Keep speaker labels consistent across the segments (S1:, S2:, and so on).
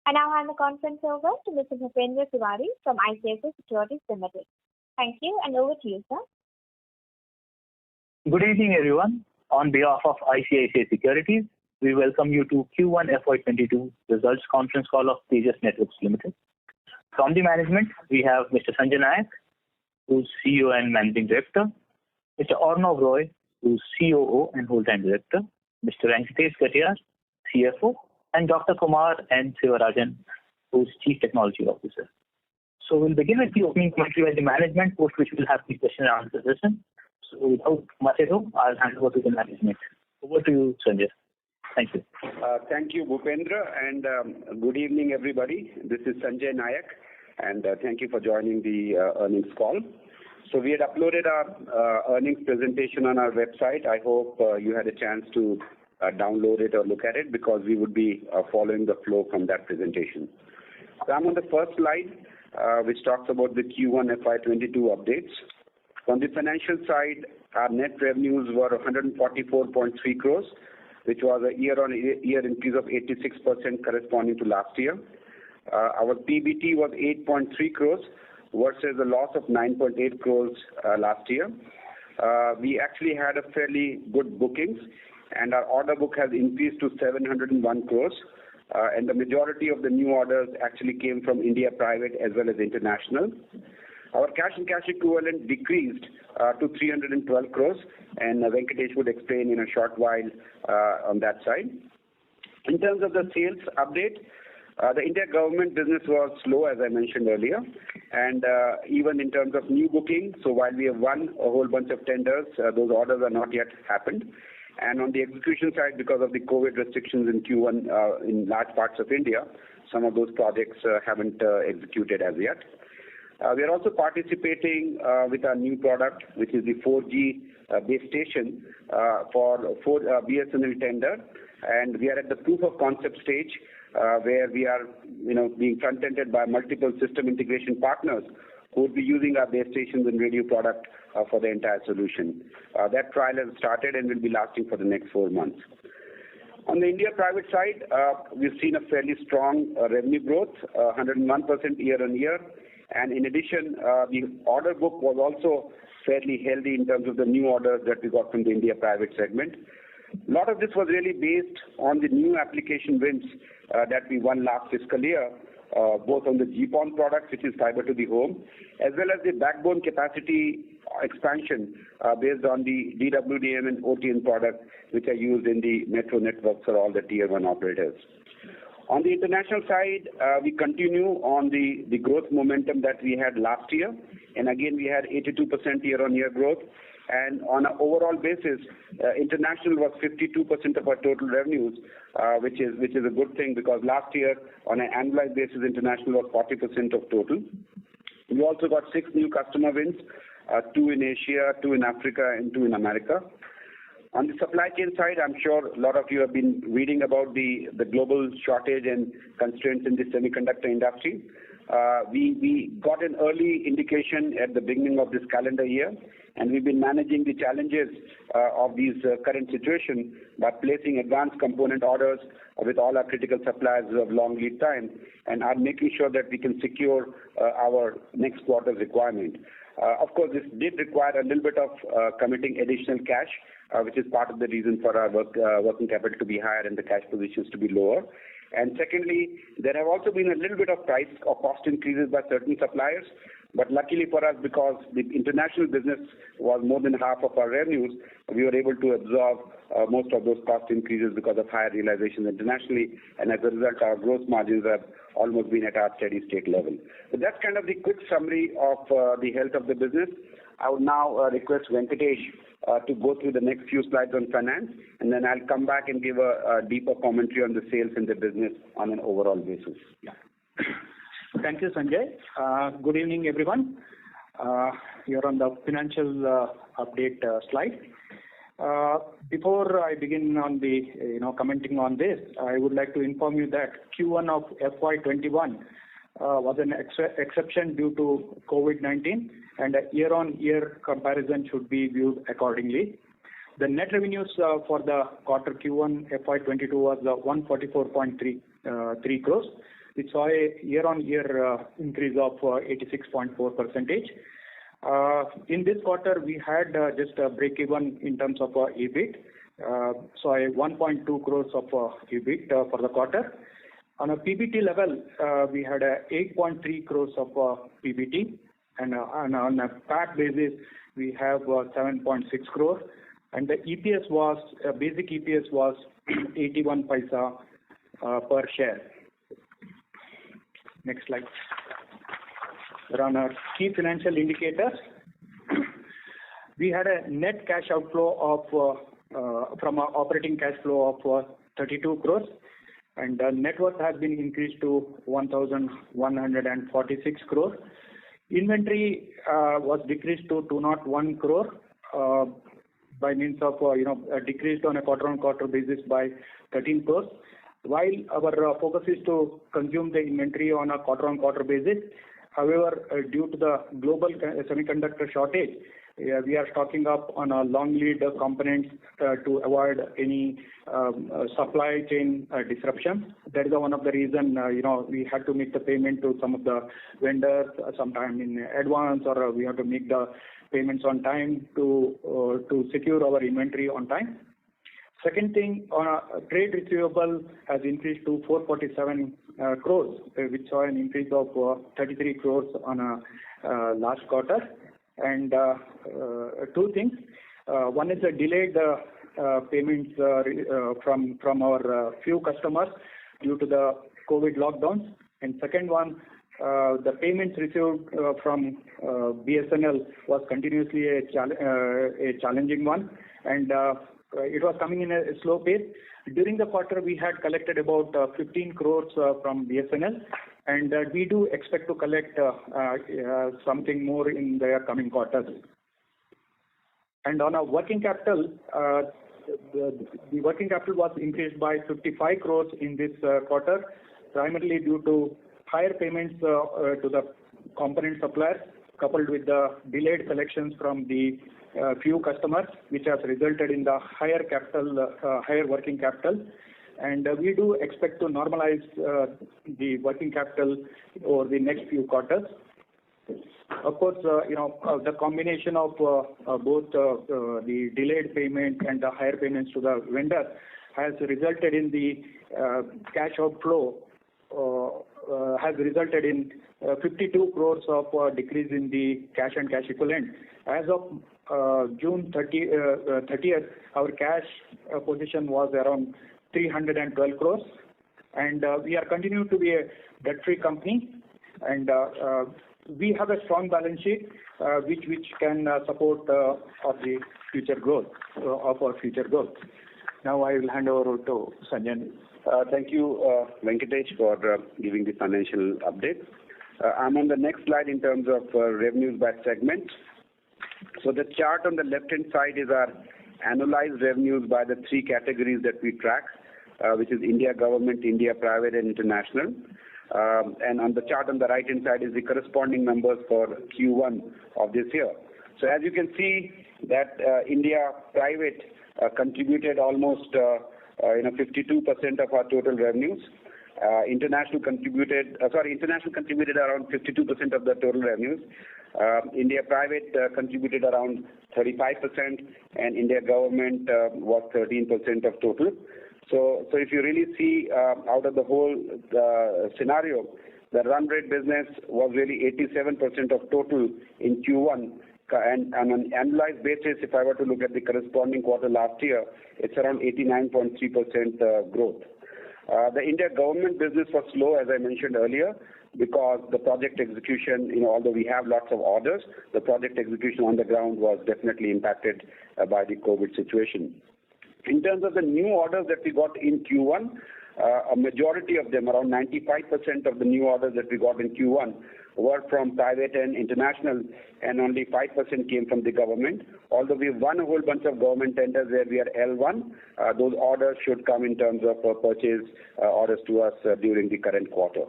S1: I now hand the conference over to Mr. Bhupendra Tiwary from ICICI Securities Limited. Thank you, and over to you, sir.
S2: Good evening, everyone. On behalf of ICICI Securities, we welcome you to Q1 FY22 results conference call of Tejas Networks Limited. From the management, we have Mr. Sanjay Nayak, who's CEO and Managing Director, Mr. Arnob Roy, who's COO and Whole-Time Director, Mr. Venkatesh Katiyar, CFO, and Dr. Kumar N. Sivarajan, who's Chief Technology Officer. So we'll begin with the opening commentary by the management, post which we'll have the question and answer session. So without much ado, I'll hand over to the management. Over to you, Sanjay. Thank you.
S3: Thank you, Bhupendra, and good evening, everybody. This is Sanjay Nayak, and thank you for joining the earnings call. So we had uploaded our earnings presentation on our website. I hope you had a chance to download it or look at it, because we would be following the flow from that presentation. So I'm on the first slide, which talks about the Q1 FY22 updates. On the financial side, our net revenues were 144.3 crores, which was a year-on-year increase of 86% corresponding to last year. Our PBT was 8.3 crores versus a loss of 9.8 crores last year. We actually had a fairly good bookings, and our order book has increased to 701 crores. And the majority of the new orders actually came from India private as well as international. Our cash and cash equivalent decreased to 312 crores, and Venkatesh would explain in a short while on that side. In terms of the sales update, the India government business was slow, as I mentioned earlier, and even in terms of new booking. So while we have won a whole bunch of tenders, those orders are not yet happened. And on the execution side, because of the COVID restrictions in Q1 in large parts of India, some of those projects haven't executed as yet. We are also participating with our new product, which is the 4G base station for BSNL tender, and we are at the proof of concept stage where we are, being front-ended by multiple system integration partners who would be using our base stations and radio product for the entire solution. That trial has started and will be lasting for the next 4 months. On the India private side, we've seen a fairly strong revenue growth, 101% year-on-year. And in addition, the order book was also fairly healthy in terms of the new orders that we got from the India private segment. A lot of this was really based on the new application wins that we won last fiscal year, both on the GPON product, which is fiber to the home, as well as the backbone capacity expansion based on the DWDM and OTN product, which are used in the metro networks for all the tier 1 operators. On the international side, we continue on the growth momentum that we had last year, and again we had 82% year-on-year growth. And on an overall basis, international was 52% of our total revenues, which is a good thing, because last year on an annualized basis, international was 40% of total. We also got 6 new customer wins, 2 in Asia, 2 in Africa, and 2 in America. On the supply chain side, I'm sure a lot of you have been reading about the global shortage and constraints in the semiconductor industry. We got an early indication at the beginning of this calendar year, and we've been managing the challenges of these current situation by placing advanced component orders with all our critical suppliers who have long lead time, and are making sure that we can secure our next quarter's requirement. Of course, this did require a little bit of committing additional cash, which is part of the reason for our working capital to be higher and the cash positions to be lower. And secondly, there have also been a little bit of price or cost increases by certain suppliers. But luckily for us, because the international business was more than half of our revenues, we were able to absorb most of those cost increases because of higher realizations internationally. And as a result, our gross margins have almost been at our steady state level. So that's kind of the quick summary of the health of the business. I would now request Venkatesh to go through the next few slides on finance, and then I'll come back and give a deeper commentary on the sales in the business on an overall basis.
S4: Yeah. Thank you, Sanjay. Good evening, everyone. You're on the financial update slide. Before I begin on the commenting on this, I would like to inform you that Q1 of FY21 was an exception due to COVID-19, and a year-on-year comparison should be viewed accordingly. The net revenues for the quarter Q1 FY22 was 144.3 crores, which saw a year-on-year increase of 86.4%. In this quarter, we had just a break-even in terms of EBIT, so a 1.2 crores of EBIT for the quarter. On a PBT level, we had a 8.3 crores of PBT, and on a PAT basis, we have 7.6 crores, and the EPS was basic EPS was 81 paisa per share. Next slide. On our key financial indicators, we had a net cash outflow of from our operating cash flow of 32 crores, and net worth has been increased to 1,146 crores. Inventory was decreased to 201 crore by means of decreased on a quarter-on-quarter basis by 13 crores. While our focus is to consume the inventory on a quarter-on-quarter basis, however, due to the global semiconductor shortage, we are stocking up on our long lead components to avoid any supply chain disruption. That is one of the reason we had to make the payment to some of the vendors sometime in advance, or we have to make the payments on time to secure our inventory on time. Second thing, trade receivable has increased to 447 crores, which saw an increase of 33 crores on last quarter. And two things. One is a delayed payments from our few customers due to the COVID lockdowns. And second one, the payments received from BSNL was continuously a challenging one, and it was coming in a slow pace. During the quarter, we had collected about 15 crores from BSNL, and we do expect to collect something more in the coming quarters. And on our working capital, the working capital was increased by 55 crores in this quarter, primarily due to higher payments to the component suppliers, coupled with the delayed collections from the few customers, which has resulted in the higher working capital. And we do expect to normalize the working capital over the next few quarters. Of course, the combination of both the delayed payment and the higher payments to the vendor has resulted in the cash outflow, has resulted in 52 crores of decrease in the cash and cash equivalent. As of June 30th, our cash position was around 312 crores, and we are continuing to be a debt-free company, and we have a strong balance sheet which can support of the future growth of our future growth. Now I will hand over to Sanjay.
S3: Thank you, Venkatesh, for giving the financial update. I'm on the next slide in terms of revenues by segment. So the chart on the left-hand side is our annualized revenues by the three categories that we track, which is India government, India private, and international. And on the chart on the right-hand side is the corresponding numbers for Q1 of this year. So as you can see that India private contributed almost 52% of our total revenues. International contributed around 52% of the total revenues. India private contributed around 35%, and India government was 13% of total. So if you really see out of the whole scenario, the run rate business was really 87% of total in Q1. And on an annualized basis, if I were to look at the corresponding quarter last year, it's around 89.3% growth. The India government business was slow, as I mentioned earlier, because the project execution, although we have lots of orders, the project execution on the ground was definitely impacted by the COVID situation. In terms of the new orders that we got in Q1, a majority of them, around 95% of the new orders that we got in Q1, were from private and international, and only 5% came from the government. Although we won a whole bunch of government tenders where we are L1, those orders should come in terms of purchase orders to us during the current quarter.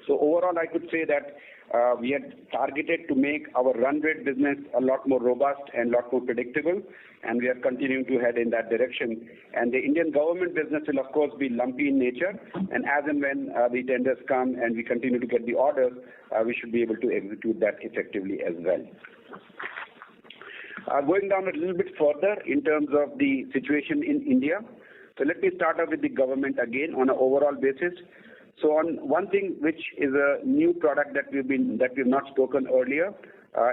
S3: So overall, I could say that We had targeted to make our run rate business a lot more robust and a lot more predictable, and we are continuing to head in that direction. And the Indian government business will, of course, be lumpy in nature, and as and when the tenders come and we continue to get the orders, we should be able to execute that effectively as well. Going down a little bit further in terms of the situation in India. So let me start off with the government again on an overall basis. So on one thing which is a new product that we've not spoken earlier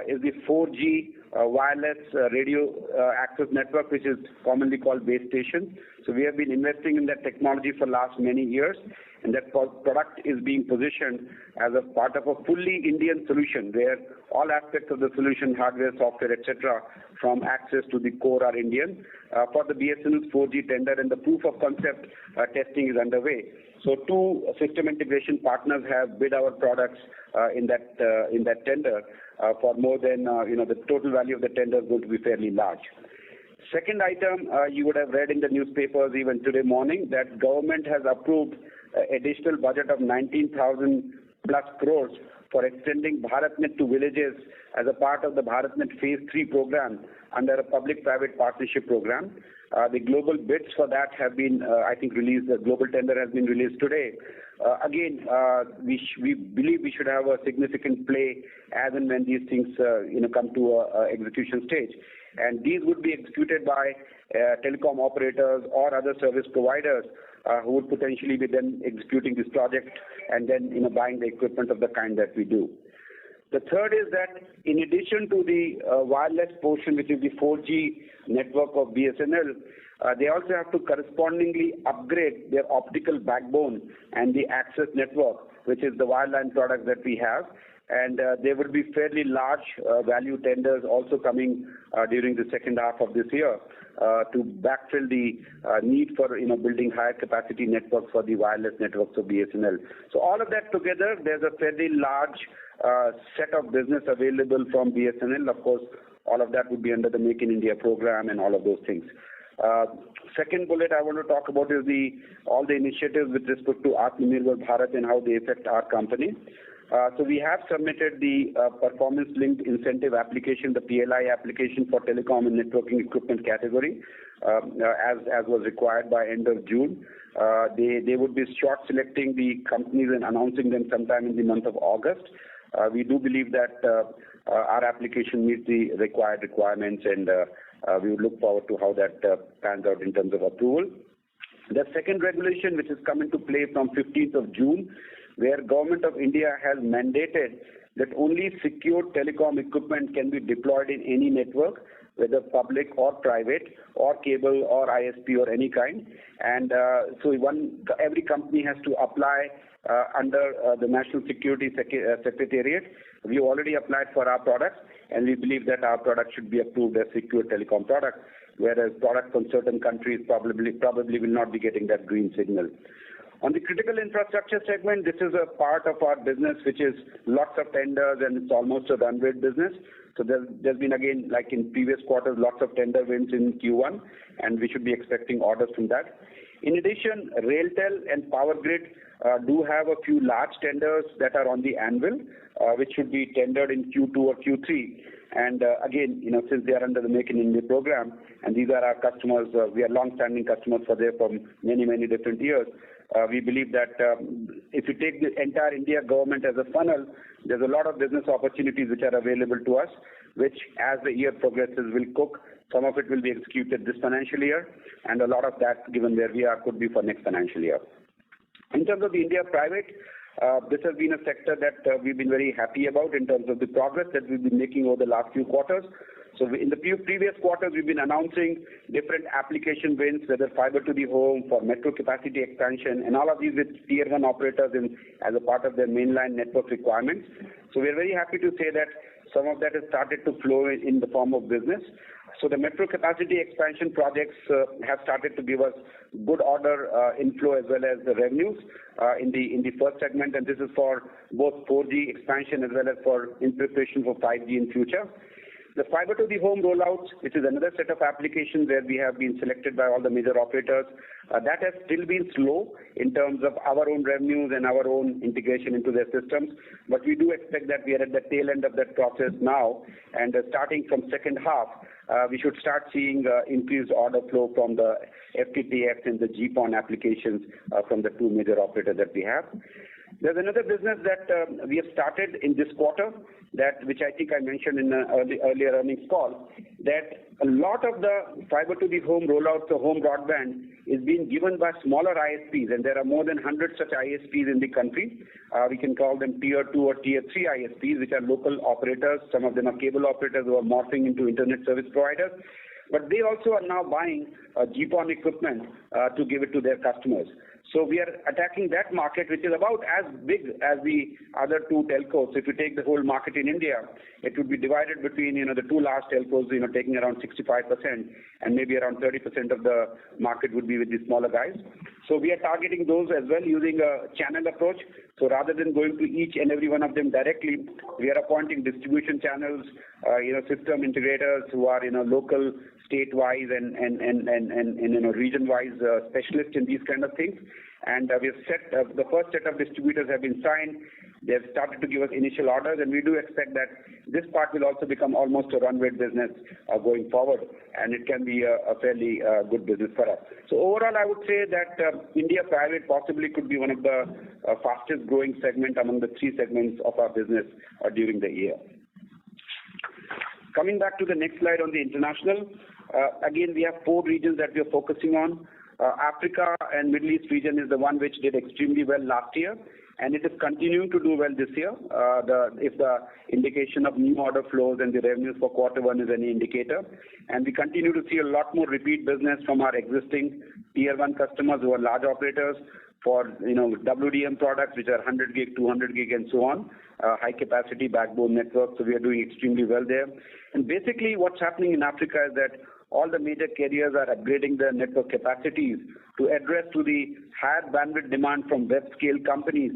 S3: is the 4G wireless radio access network, which is commonly called base station. So we have been investing in that technology for last many years, and that product is being positioned as a part of a fully Indian solution where all aspects of the solution, hardware, software, etc., from access to the core are Indian for the BSNL's 4G tender, and the proof of concept testing is underway. So two system integration partners have bid our products in that tender for more than the total value of the tender is going to be fairly large. Second item, you would have read in the newspapers even today morning that government has approved additional budget of 19,000 plus crores for extending BharatNet to villages as a part of the BharatNet Phase 3 program under a public-private partnership program. The global bids for that have been, released. The global tender has been released today. We believe we should have a significant play as and when these things, come to a execution stage. And these would be executed by telecom operators or other service providers who would potentially be then executing this project and then, buying the equipment of the kind that we do. The third is that in addition to the wireless portion, which is the 4G network of BSNL, they also have to correspondingly upgrade their optical backbone and the access network, which is the wireline product that we have. And there will be fairly large value tenders also coming during the second half of this year to backfill the need for building higher capacity networks for the wireless networks of BSNL. So all of that together, there's a fairly large set of business available from BSNL. Of course, all of that would be under the Make in India program and all of those things. Second bullet I want to talk about is all the initiatives with respect to Atmanirbhar Bharat and how they affect our company. So we have submitted the performance-linked incentive application, the PLI application for telecom and networking equipment category, as was required by end of June. They would be short selecting the companies and announcing them sometime in the month of August. We do believe that our application meets the required requirements, and we would look forward to how that pans out in terms of approval. The second regulation, which has come into play from 15th of June, where Government of India has mandated that only secured telecom equipment can be deployed in any network, whether public or private or cable or ISP or any kind. And so every company has to apply under the National Security Secretariat. We already applied for our products, and we believe that our product should be approved as secure telecom product, whereas products from certain countries probably will not be getting that green signal. On the critical infrastructure segment, this is a part of our business which is lots of tenders, and it's almost a run rate business. So there's been, again, like in previous quarters, lots of tender wins in Q1, and we should be expecting orders from that. In addition, RailTel and Power Grid do have a few large tenders that are on the anvil, which should be tendered in Q2 or Q3. And again, since they are under the Make in India program, and these are our customers, we are long-standing customers for them for many, many different years. We believe that if you take the entire India government as a funnel, there's a lot of business opportunities which are available to us, which as the year progresses will cook. Some of it will be executed this financial year, and a lot of that, given where we are, could be for next financial year. In terms of the India private, this has been a sector that we've been very happy about in terms of the progress that we've been making over the last few quarters. So in the previous quarters, we've been announcing different application wins, whether fiber to the home, for metro capacity expansion, and all of these with tier 1 operators as a part of their mainline network requirements. So we're very happy to say that some of that has started to flow in the form of business. So the metro capacity expansion projects have started to give us good order inflow as well as the revenues in the first segment, and this is for both 4G expansion as well as for in preparation for 5G in future. The fiber to the home rollouts, which is another set of applications where we have been selected by all the major operators, that has still been slow in terms of our own revenues and our own integration into their systems. But we do expect that we are at the tail end of that process now, and starting from second half, we should start seeing increased order flow from the FTTX and the GPON applications from the two major operators that we have. There's another business that we have started in this quarter, which I think I mentioned in an earlier earnings call, that a lot of the fiber to the home rollout to home broadband is being given by smaller ISPs, and there are more than 100 such ISPs in the country. We can call them tier 2 or tier 3 ISPs, which are local operators. Some of them are cable operators who are morphing into internet service providers. But they also are now buying GPON equipment to give it to their customers. So we are attacking that market, which is about as big as the other two telcos. So if you take the whole market in India, it would be divided between the two large telcos, taking around 65%, and maybe around 30% of the market would be with the smaller guys. So we are targeting those as well using a channel approach. So rather than going to each and every one of them directly, we are appointing distribution channels, system integrators who are local, state-wise, and region-wise specialists in these kind of things. And we have set the first set of distributors have been signed. They have started to give us initial orders, and we do expect that this part will also become almost a run rate business going forward, and it can be a fairly good business for us. So overall, I would say that India private possibly could be one of the fastest growing segment among the three segments of our business during the year. Coming back to the next slide on the international, again, we have 4 regions that we are focusing on. Africa and Middle East region is the one which did extremely well last year, and it is continuing to do well this year. If the indication of new order flows and the revenues for Q1 is any indicator, and we continue to see a lot more repeat business from our existing tier 1 customers who are large operators for WDM products, which are 100 gig, 200 gig, and so on, high capacity backbone network. So we are doing extremely well there. And basically, what's happening in Africa is that all the major carriers are upgrading their network capacities to address to the higher bandwidth demand from web scale companies,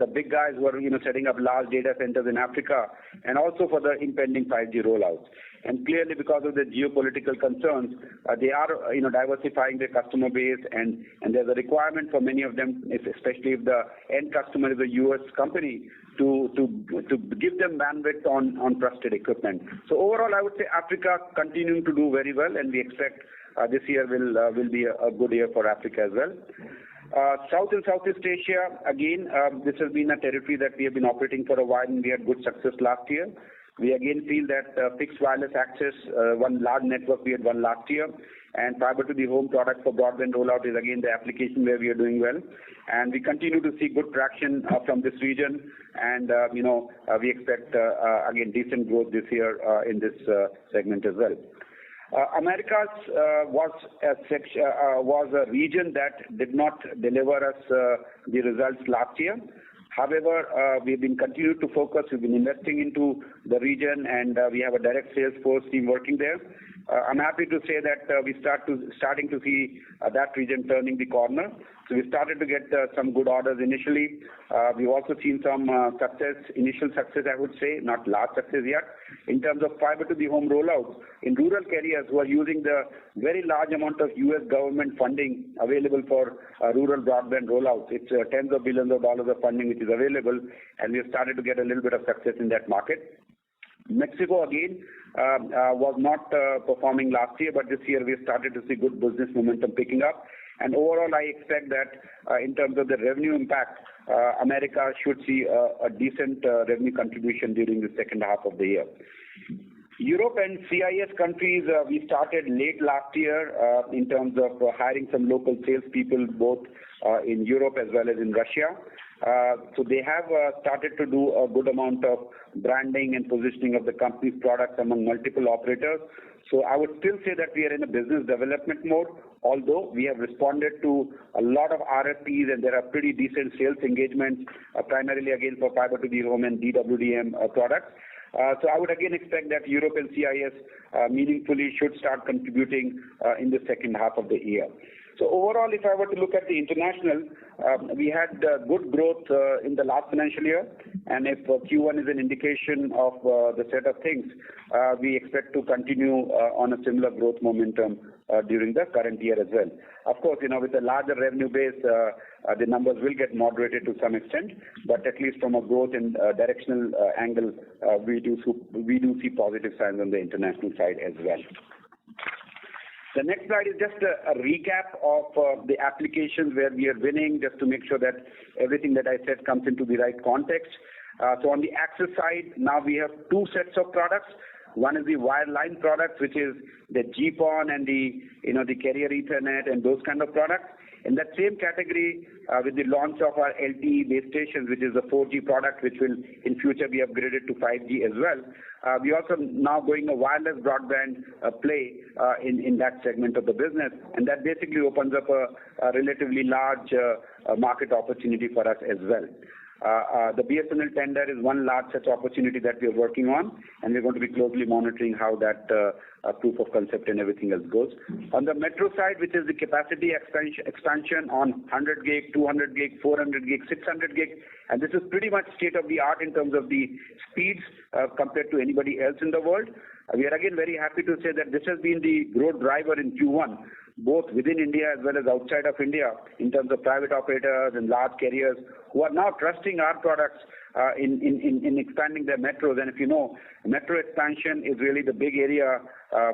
S3: the big guys who are setting up large data centers in Africa, and also for the impending 5G rollouts. And clearly, because of the geopolitical concerns, they are diversifying their customer base, and there's a requirement for many of them, especially if the end customer is a US company, to give them bandwidth on trusted equipment. So overall, I would say Africa continuing to do very well, and we expect this year will be a good year for Africa as well. South and Southeast Asia, again, this has been a territory that we have been operating for a while, and we had good success last year. We again feel that fixed wireless access, one large network we had won last year, and fiber to the home product for broadband rollout is again the application where we are doing well. And we continue to see good traction from this region, and we expect again decent growth this year in this segment as well. Americas was a region that did not deliver us the results last year. However, we've been continuing to focus. We've been investing into the region, and we have a direct sales force team working there. I'm happy to say that we starting to see that region turning the corner. So we started to get some good orders initially. We've also seen some initial success, I would say, not large success yet, in terms of fiber to the home rollouts in rural areas who are using the very large amount of US government funding available for rural broadband rollouts. It's tens of billions of dollars of funding which is available, and we have started to get a little bit of success in that market. Mexico again was not performing last year, but this year we have started to see good business momentum picking up. And overall, I expect that in terms of the revenue impact, America should see a decent revenue contribution during the second half of the year. Europe and CIS countries, we started late last year in terms of hiring some local salespeople, both in Europe as well as in Russia. So they have started to do a good amount of branding and positioning of the company's products among multiple operators. So I would still say that we are in a business development mode, although we have responded to a lot of RFPs and there are pretty decent sales engagements, primarily again for fiber to the home and DWDM products. So I would again expect that Europe and CIS meaningfully should start contributing in the second half of the year. So overall, if I were to look at the international, we had good growth in the last financial year, And if Q1 is an indication of the set of things, we expect to continue on a similar growth momentum during the current year as well. Of course, with a larger revenue base, the numbers will get moderated to some extent, but at least from a growth and directional angle, we do see positive signs on the international side as well. The next slide is just a recap of the applications where we are winning, just to make sure that everything that I said comes into the right context. So on the access side, now we have two sets of products. One is the wireline products, which is the GPON and the carrier Ethernet and those kind of products. In that same category, with the launch of our LTE base stations, which is the 4G product, which will in future be upgraded to 5G as well. We also now going a wireless broadband play in that segment of the business, and that basically opens up a relatively large market opportunity for us as well. The BSNL tender is one large such opportunity that we are working on, and we're going to be closely monitoring how that proof of concept and everything else goes. On the metro side, which is the capacity expansion on 100 gig, 200 gig, 400 gig, 600 gig, and this is pretty much state of the art in terms of the speeds compared to anybody else in the world. We are again very happy to say that this has been the growth driver in Q1, both within India as well as outside of India, in terms of private operators and large carriers who are now trusting our products in expanding their metros. And if you know, metro expansion is really the big area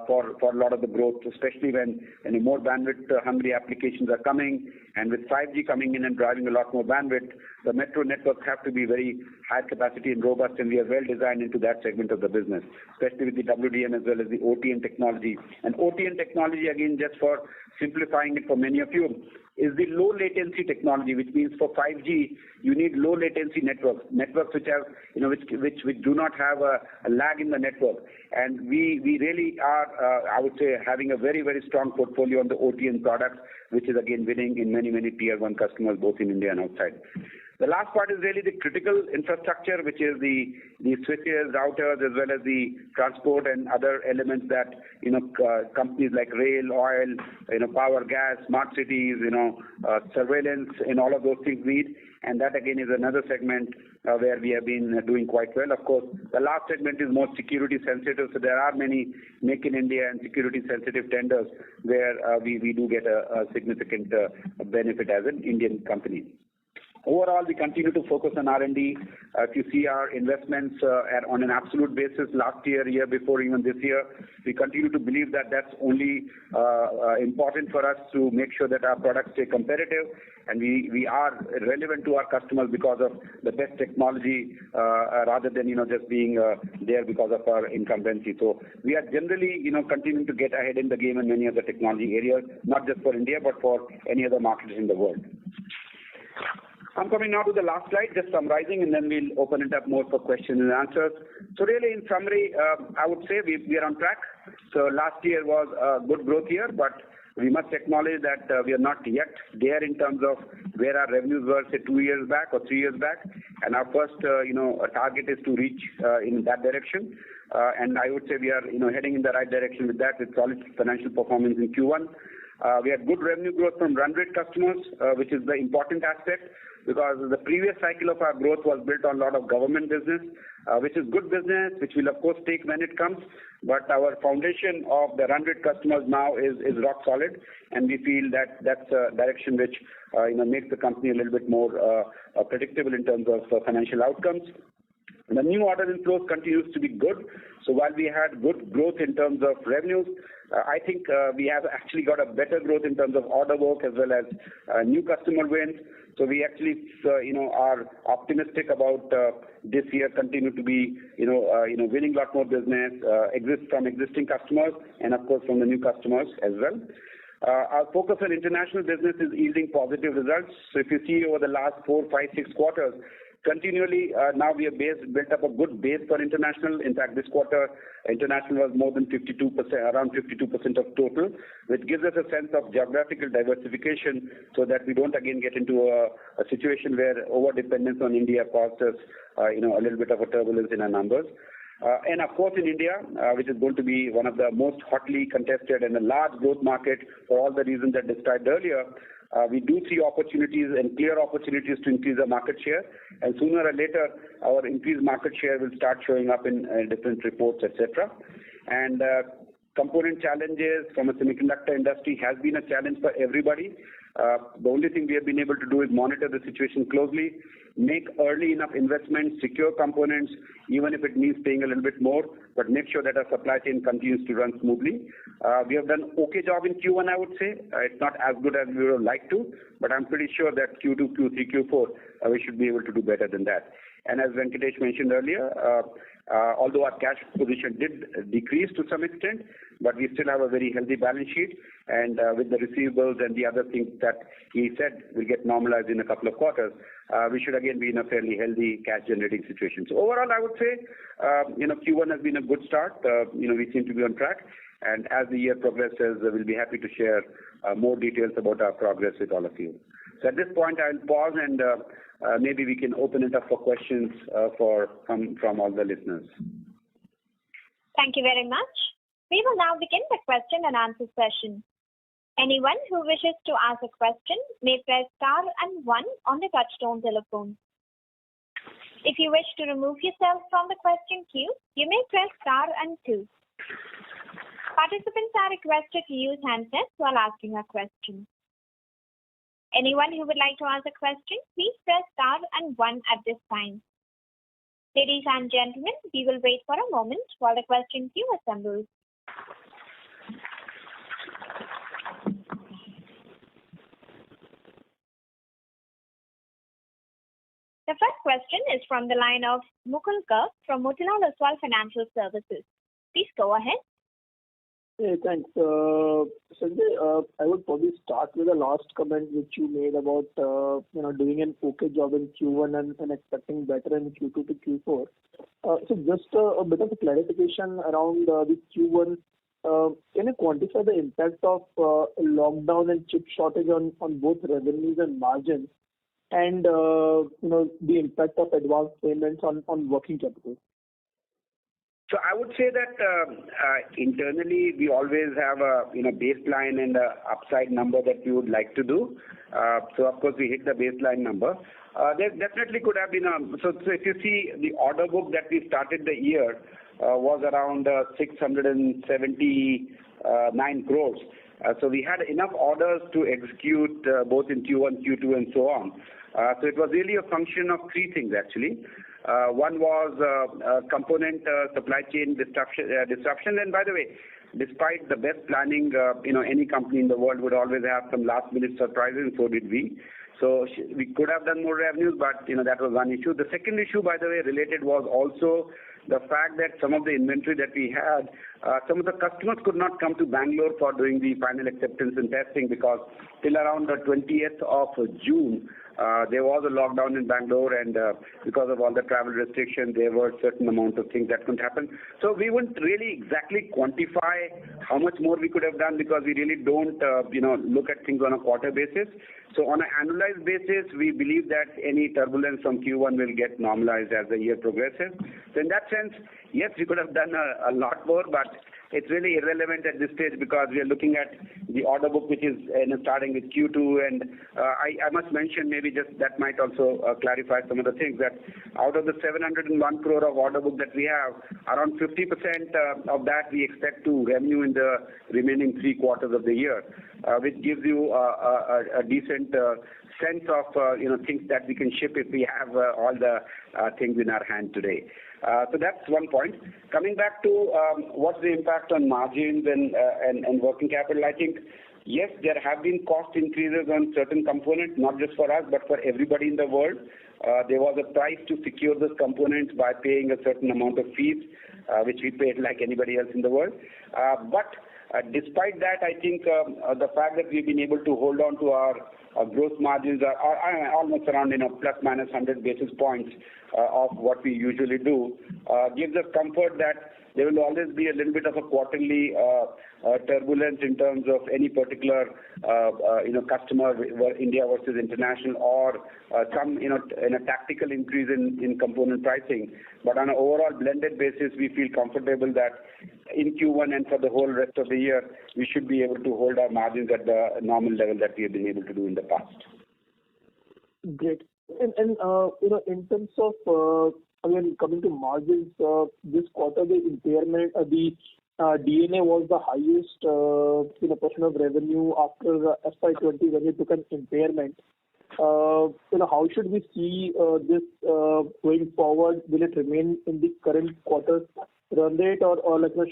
S3: for a lot of the growth, especially when more bandwidth hungry applications are coming, and with 5G coming in and driving a lot more bandwidth, the metro networks have to be very high capacity and robust, and we are well designed into that segment of the business, especially with the WDM as well as the OTN technology. And OTN technology, again, just for simplifying it for many of you, is the low latency technology, which means for 5G you need low latency networks which have which do not have a lag in the network. And we really are I would say having a very, very strong portfolio on the OTN products, which is again winning in many tier 1 customers both in India and outside. The last part is really the critical infrastructure, which is the switches, routers, as well as the transport and other elements that companies like rail, oil, power, gas, smart cities, surveillance, and all of those things need. And that again is another segment where we have been doing quite well. Of course, the last segment is more security sensitive, so there are many Make in India and security sensitive tenders where we do get a significant benefit as an Indian company. Overall, we continue to focus on R&D. If you see our investments on an absolute basis last year before, even this year, we continue to believe that that's only important for us to make sure that our products stay competitive, and we are relevant to our customers because of the best technology rather than just being there because of our incumbency. So we are generally continuing to get ahead in the game in many other technology areas, not just for India but for any other markets in the world. I'm coming now to the last slide, just summarizing, and then we'll open it up more for questions and answers. So really, in summary, I would say we are on track. So last year was a good growth year, but we must acknowledge that we are not yet there in terms of where our revenues were, say, 2 years back or 3 years back. And our first, target is to reach in that direction. And I would say we are, heading in the right direction with that, with solid financial performance in Q1. We had good revenue growth from run rate customers, which is the important aspect, because the previous cycle of our growth was built on a lot of government business, which is good business, which will of course take when it comes. But our foundation of the run rate customers now is rock solid, and we feel that that's a direction which makes the company a little bit more predictable in terms of financial outcomes. The new order inflows continues to be good. So while we had good growth in terms of revenues, I think we have actually got a better growth in terms of order work as well as new customer wins. So we actually, are optimistic about this year. Continue to be, winning a lot more business, from existing customers, and of course from the new customers as well. Our focus on international business is yielding positive results. So if you see over the last 4, 5, 6 quarters, continually now we have built up a good base for international. In fact, this quarter international was more than 52%, around 52% of total, which gives us a sense of geographical diversification, so that we don't again get into a situation where over dependence on India causes us a little bit of a turbulence in our numbers. And of course in India, which is going to be one of the most hotly contested and a large growth market for all the reasons I described earlier, we do see opportunities and clear opportunities to increase our market share, and sooner or later, our increased market share will start showing up in different reports, etc. And component challenges from a semiconductor industry has been a challenge for everybody. The only thing we have been able to do is monitor the situation closely, make early enough investments, secure components, even if it means paying a little bit more, but make sure that our supply chain continues to run smoothly. We have done okay job in Q1, I would say. It's not as good as we would like to, but I'm pretty sure that Q2, Q3, Q4, we should be able to do better than that. And as Venkatesh mentioned earlier, although our cash position did decrease to some extent, but we still have a very healthy balance sheet, and with the receivables and the other things that he said will get normalized in a couple of quarters, we should again be in a fairly healthy cash generating situation. So overall, I would say, Q1 has been a good start. We seem to be on track, and as the year progresses, we'll be happy to share more details about our progress with all of you. So at this point, I'll pause and maybe we can open it up for questions from all the listeners.
S1: Thank you very much. We will now begin the question and answer session. Anyone who wishes to ask a question may press star and 1 on the touchtone telephone. If you wish to remove yourself from the question queue, you may press star and 2. Participants are requested to use handsets while asking a question. Anyone who would like to ask a question, please press star and 1 at this time. Ladies and gentlemen, we will wait for a moment while the question queue assembles. The first question is from the line of Mukul Garg from Motilal Oswal Financial Services. Please go ahead.
S5: Hey, thanks. Sanjay, I would probably start with the last comment which you made about doing an okay job in Q1 and expecting better in Q2 to Q4. So just a bit of a clarification around the Q1. Can you quantify the impact of lockdown and chip shortage on both revenues and margins, and the impact of advance payments on working capital?
S3: So I would say that internally we always have a baseline and a upside number that we would like to do. So of course we hit the baseline number. There definitely could have been so if you see the order book that we started the year was around 679 crores. So we had enough orders to execute both in Q1, Q2, and so on. So it was really a function of 3 things actually. One was component supply chain disruption. And by the way, despite the best planning, any company in the world would always have some last-minute surprises, and so did we. So we could have done more revenues, but that was one issue. The second issue, by the way, related was also the fact that some of the inventory that we had, some of the customers could not come to Bangalore for doing the final acceptance and testing because till around the 20th of June, there was a lockdown in Bangalore, and because of all the travel restrictions, there were certain amount of things that couldn't happen. So we wouldn't really exactly quantify how much more we could have done because we really don't, look at things on a quarter basis. So on an annualized basis, we believe that any turbulence from Q1 will get normalized as the year progresses. So in that sense, yes, we could have done a lot more, but it's really irrelevant at this stage because we are looking at the order book, which is starting with Q2. And I must mention, maybe just that might also clarify some of the things, that out of the 701 crore of order book that we have, around 50% of that we expect to revenue in the remaining 3 quarters of the year, which gives you a decent sense of things that we can ship if we have all the things in our hand today. So that's one point. Coming back to what's the impact on margins and working capital, I think, yes, there have been cost increases on certain components, not just for us, but for everybody in the world. There was a price to secure those components by paying a certain amount of fees, which we paid like anybody else in the world. But despite that, I think the fact that we've been able to hold on to our gross margins are almost around plus minus 100 basis points of what we usually do, gives us comfort that there will always be a little bit of a quarterly turbulence in terms of any particular customer, India versus international, or some in a tactical increase in component pricing. But on an overall blended basis, we feel comfortable that in Q1 and for the whole rest of the year, we should be able to hold our margins at the normal level that we have been able to do in the past.
S5: Great. And in terms of again coming to margins, this quarter the impairment, the DNA was the highest portion of revenue after FY20 when you took an impairment. How should we see this going forward? Will it remain in the current quarter's run rate, or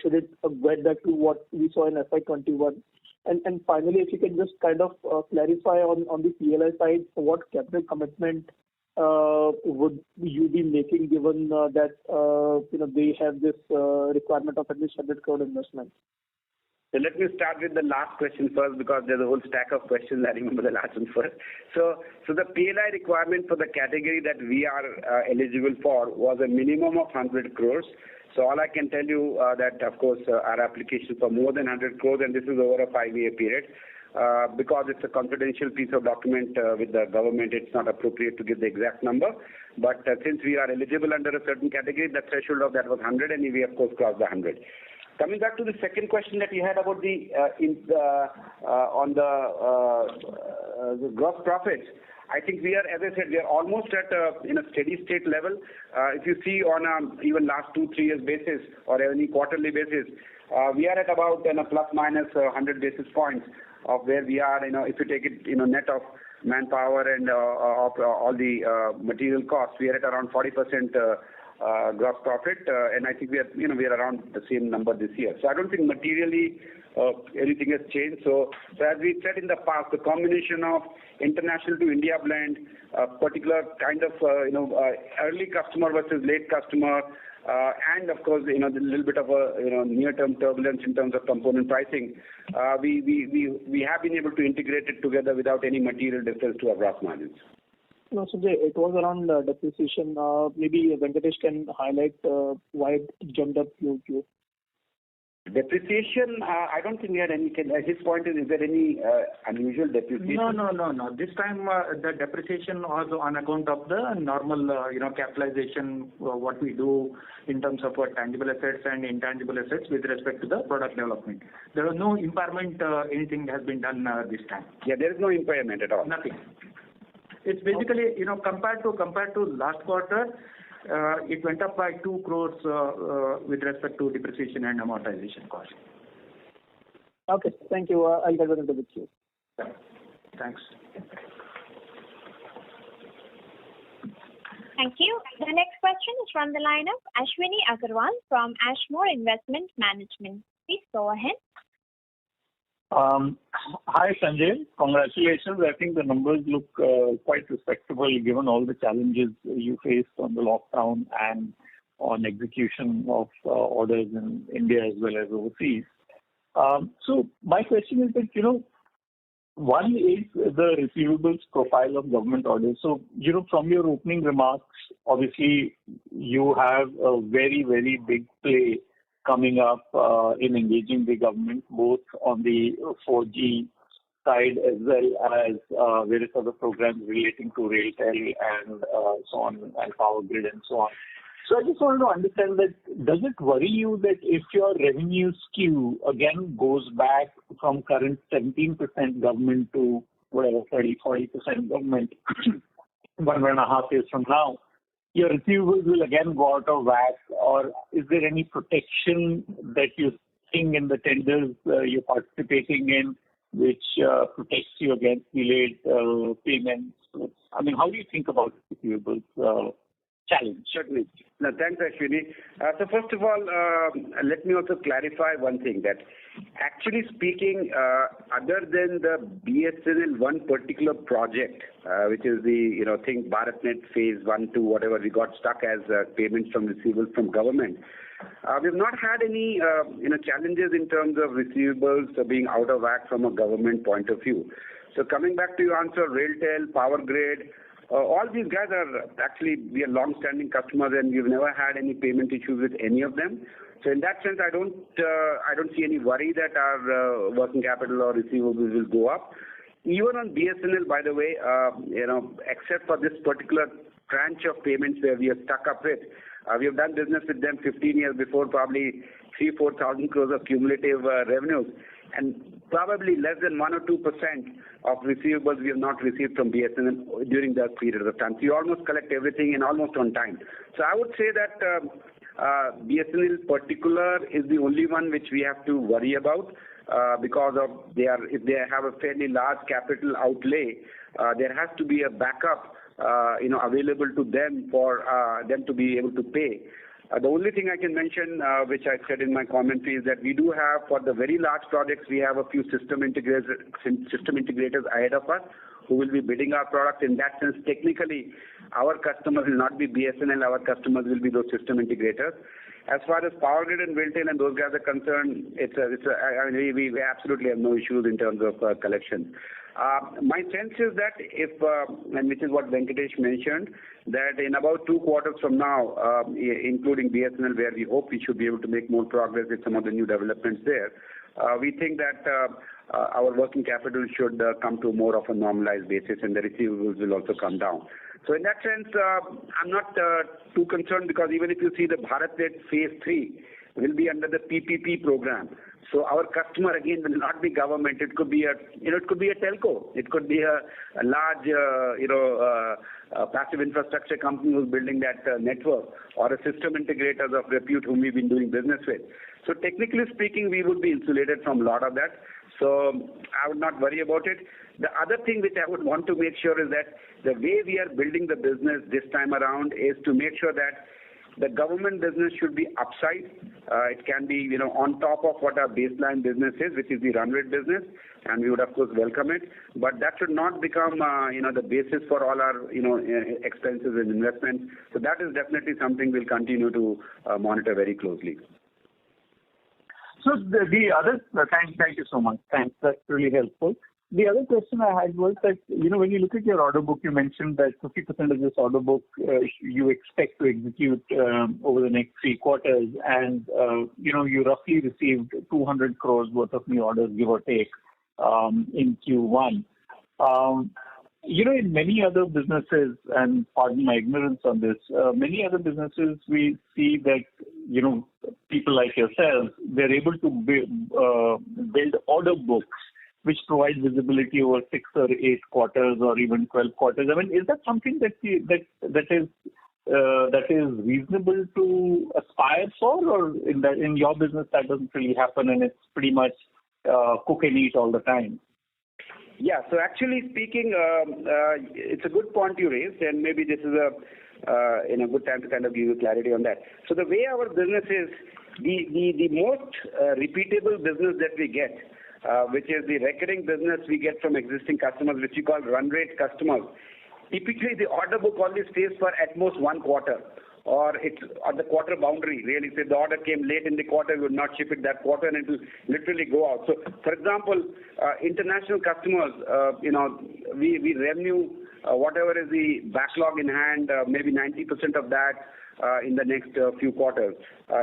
S5: should it get back to what we saw in FY21? And finally, if you can just kind of clarify on the PLI side, what capital commitment would you be making given that they have this requirement of at least 100 crore investment?
S3: So let me start with the last question first, because there's a whole stack of questions. I remember the last one first. So the PLI requirement for the category that we are eligible for was a minimum of 100 crores. So all I can tell you that, of course, our application for more than 100 crores, and this is over a 5-year period. Because it's a confidential piece of document with the government, it's not appropriate to give the exact number. But since we are eligible under a certain category, the threshold of that was 100, and we, of course, crossed the 100. Coming back to the second question that you had about the gross profits, I think we are, as I said, we are almost at a steady state level. If you see on even last 2-3 years basis or any quarterly basis, we are at about plus minus 100 basis points of where we are. If you take it net of manpower and of all the material costs, we are at around 40% gross profit, and I think we are around the same number this year. So I don't think materially anything has changed. So as we said in the past, the combination of international to India blend, particular kind of early customer versus late customer, and of course the little bit of a near-term turbulence in terms of component pricing, we have been able to integrate it together without any material difference to our gross margins.
S5: No, Sanjay, it was around depreciation. Maybe Venkatesh can highlight why it jumped up QQ.
S3: Depreciation, I don't think we had any. His point is there any unusual depreciation?
S4: No. This time the depreciation was on account of the normal, capitalization, what we do in terms of tangible assets and intangible assets with respect to the product development. There was no impairment, anything has been done this time.
S3: Yeah, there is no impairment at all.
S4: Nothing. It's basically, compared to last quarter, it went up by 2 crores with respect to depreciation and amortization cost.
S5: Okay, thank you. I'll get into the queue.
S4: Thanks.
S1: Thank you. The next question is from the line of Ashwini Agarwal from Ashmore Investment Management. Please go ahead.
S6: Hi Sanjay, congratulations. I think the numbers look quite respectable given all the challenges you faced on the lockdown and on execution of orders in India as well as overseas. So my question is that, one is the receivables profile of government orders. So, from your opening remarks, obviously you have a very, very big play coming up in engaging the government, both on the 4G side as well as various other programs relating to RailTel and so on, and Power Grid and so on. So I just wanted to understand that, does it worry you that if your revenue skew again goes back from current 17% government to whatever, 30-40% government 1.5 years from now, your receivables will again go out of whack? Or is there any protection that you're seeing in the tenders you're participating in which protects you against delayed payments? I mean, how do you think about receivables challenge?
S3: Certainly. No, thanks, Ashwini. So first of all, let me also clarify one thing, that actually speaking, other than the BSNL one particular project, which is the think BharatNet phase 1, 2, whatever, we got stuck as payments from receivables from government. We've not had any challenges in terms of receivables being out of whack from a government point of view. So coming back to your answer, RailTel, Power Grid, all these guys are actually, we are long-standing customers, and we've never had any payment issues with any of them. So in that sense, I don't see any worry that our working capital or receivables will go up. Even on BSNL, by the way, except for this particular tranche of payments where we are stuck up with, we have done business with them 15 years before, probably 3,000-4,000 crores of cumulative revenues, and probably less than 1 or 2% of receivables we have not received from BSNL during that period of time. So you almost collect everything and almost on time. So I would say that BSNL in particular is the only one which we have to worry about because of if they have a fairly large capital outlay, there has to be a backup available to them for them to be able to pay. The only thing I can mention, which I said in my commentary, is that we do have, for the very large projects, we have a few system integrators ahead of us who will be bidding our product. In that sense, technically, our customers will not be BSNL, our customers will be those system integrators. As far as Power Grid and Wiltel and those guys are concerned, we absolutely have no issues in terms of collection. My sense is that and which is what Venkatesh mentioned, that in about 2 quarters from now, including BSNL, where we hope we should be able to make more progress with some of the new developments there, we think that our working capital should come to more of a normalized basis, and the receivables will also come down. So in that sense, I'm not too concerned, because even if you see the BharatNet Phase 3 will be under the PPP program. So our customer again will not be government. It could be a telco. It could be a large passive infrastructure company who's building that network, or a system integrators of repute whom we've been doing business with. So technically speaking, we would be insulated from a lot of that. So I would not worry about it. The other thing which I would want to make sure is that the way we are building the business this time around is to make sure that the government business should be upside. It can be, on top of what our baseline business is, which is the run rate business, and we would of course welcome it. But that should not become, the basis for all our, expenses and investments. So that is definitely something we'll continue to monitor very closely.
S6: So the other, thank you so much. Thanks, that's really helpful. The other question I had was that, when you look at your order book, you mentioned that 50% of this order book you expect to execute over the next 3 quarters, and, you roughly received 200 crores worth of new orders, give or take, in Q1. In many other businesses, and pardon my ignorance on this, many other businesses we see that, people like yourselves, they're able to build order books which provide visibility over 6 or 8 quarters or even 12 quarters. I mean, is that something that is reasonable to aspire for, or in your business that doesn't really happen and it's pretty much cook and eat all the time?
S3: Yeah, so actually speaking, it's a good point you raised, and maybe this is a good time to kind of give you clarity on that. So the way our business is, the most repeatable business that we get, which is the recurring business we get from existing customers, which we call run rate customers. Typically, the order book only stays for at most 1 quarter, or it's on the quarter boundary. Really, if the order came late in the quarter, we would not ship it that quarter, and it will literally go out. So, for example, international customers, we revenue whatever is the backlog in hand, maybe 90% of that in the next few quarters.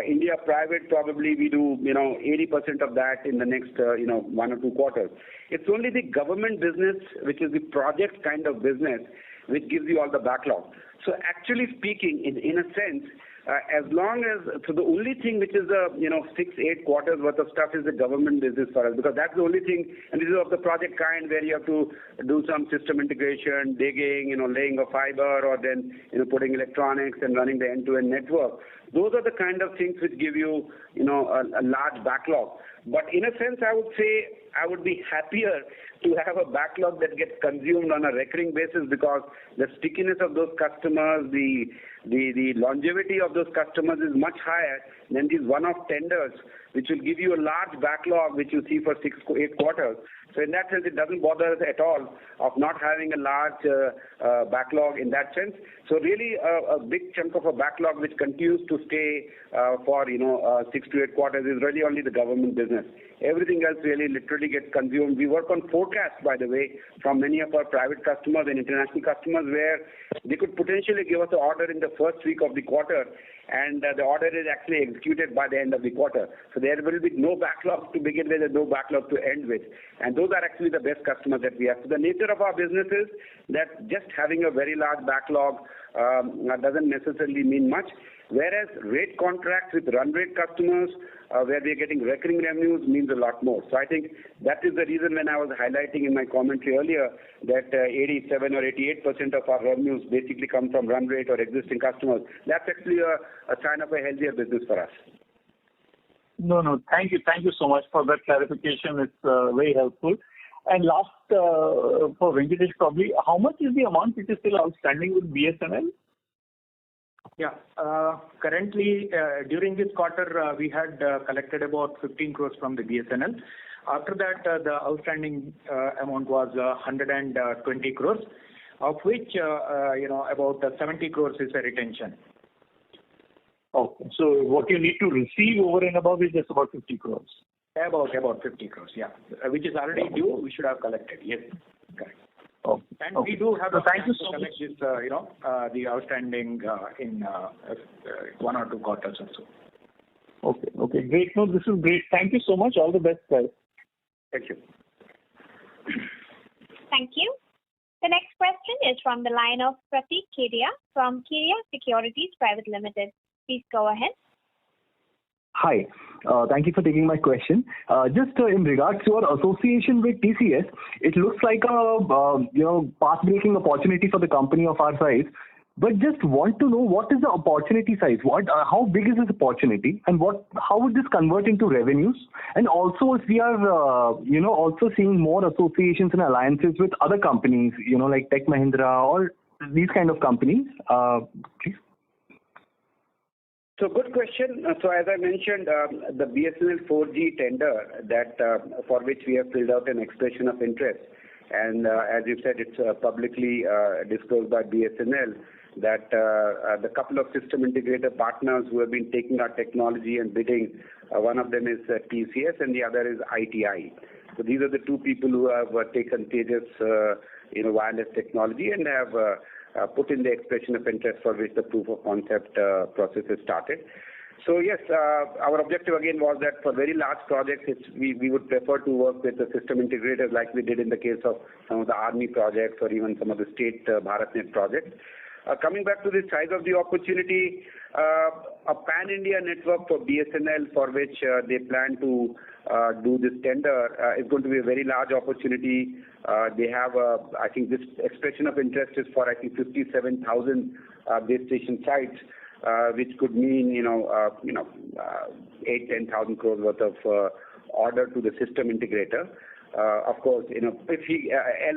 S3: India private, probably we do 80% of that in the next 1 or 2 quarters. It's only the government business, which is the project kind of business, which gives you all the backlog. So actually speaking, in a sense, the only thing which is 6-8 quarters worth of stuff is the government business for us, because that's the only thing, and this is of the project kind where you have to do some system integration, digging, laying of fiber, or then putting electronics and running the end-to-end network. Those are the kind of things which give you a large backlog. But in a sense, I would say I would be happier to have a backlog that gets consumed on a recurring basis, because the stickiness of those customers, the longevity of those customers is much higher than these one-off tenders, which will give you a large backlog which you see for 6-8 quarters. So in that sense, it doesn't bother us at all of not having a large backlog in that sense. So really a big chunk of a backlog which continues to stay for 6 to 8 quarters is really only the government business. Everything else really literally gets consumed. We work on forecasts, by the way, from many of our private customers and international customers, where they could potentially give us an order in the first week of the quarter, and the order is actually executed by the end of the quarter. So there will be no backlog to begin with and no backlog to end with. And those are actually the best customers that we have. So the nature of our business is that just having a very large backlog doesn't necessarily mean much, whereas rate contracts with run rate customers where we are getting recurring revenues means a lot more. So I think that is the reason when I was highlighting in my commentary earlier that 87 or 88% of our revenues basically come from run rate or existing customers. That's actually a sign of a healthier business for us.
S6: No, thank you so much for that clarification. It's very helpful. And last, for Venkatesh probably, how much is the amount which is still outstanding with BSNL?
S4: Yeah. Currently, during this quarter, we had collected about 15 crores from the BSNL. After that, the outstanding amount was 120 crores, of which, about 70 crores is a retention.
S6: Okay. So what you need to receive over and above is just about 50 crores.
S4: About 50 crores, yeah. Which is already due, we should have collected, yes. Correct.
S6: Okay.
S4: And we do have
S6: so thank you so
S4: collect this, the outstanding in 1 or 2 quarters or so.
S6: Okay, great. No, this is great. Thank you so much. All the best, guys.
S3: Thank you.
S1: Thank you. The next question is from the line of Pratik Kedia from Kedia Securities Private Limited. Please go ahead.
S7: Hi. Thank you for taking my question. Just in regards to our association with TCS, it looks like a path-breaking opportunity for the company of our size. But just want to know what is the opportunity size? How big is this opportunity, and how would this convert into revenues? And also, if we are also seeing more associations and alliances with other companies, like Tech Mahindra or these kind of companies, please.
S3: So good question. So as I mentioned, the BSNL 4G tender that for which we have filled out an expression of interest, and as you said, it's publicly disclosed by BSNL that the couple of system integrator partners who have been taking our technology and bidding, one of them is TCS and the other is ITI. So these are the two people who have taken Tejas wireless technology and have put in the expression of interest for which the proof of concept process has started. So yes, our objective again was that for very large projects, we would prefer to work with the system integrators like we did in the case of some of the army projects or even some of the state BharatNet projects. Coming back to the size of the opportunity, a pan-India network for BSNL for which they plan to do this tender is going to be a very large opportunity. They have, I think this expression of interest is for, 57,000 base station sites, which could mean, 8-10,000 crores worth of order to the system integrator. Of course, if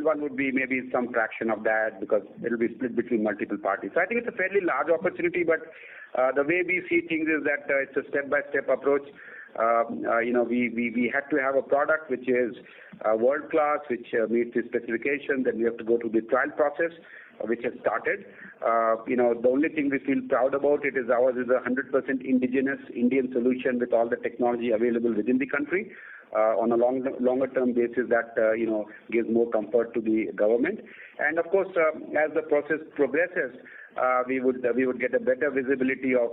S3: L1 would be maybe some fraction of that because it will be split between multiple parties. So I think it's a fairly large opportunity, but the way we see things is that it's a step-by-step approach. We had to have a product which is world-class, which meets the specifications, and we have to go through the trial process, which has started. The only thing we feel proud about it is ours is a 100% indigenous Indian solution with all the technology available within the country. On a longer term basis that gives more comfort to the government, and of course as the process progresses we would get a better visibility of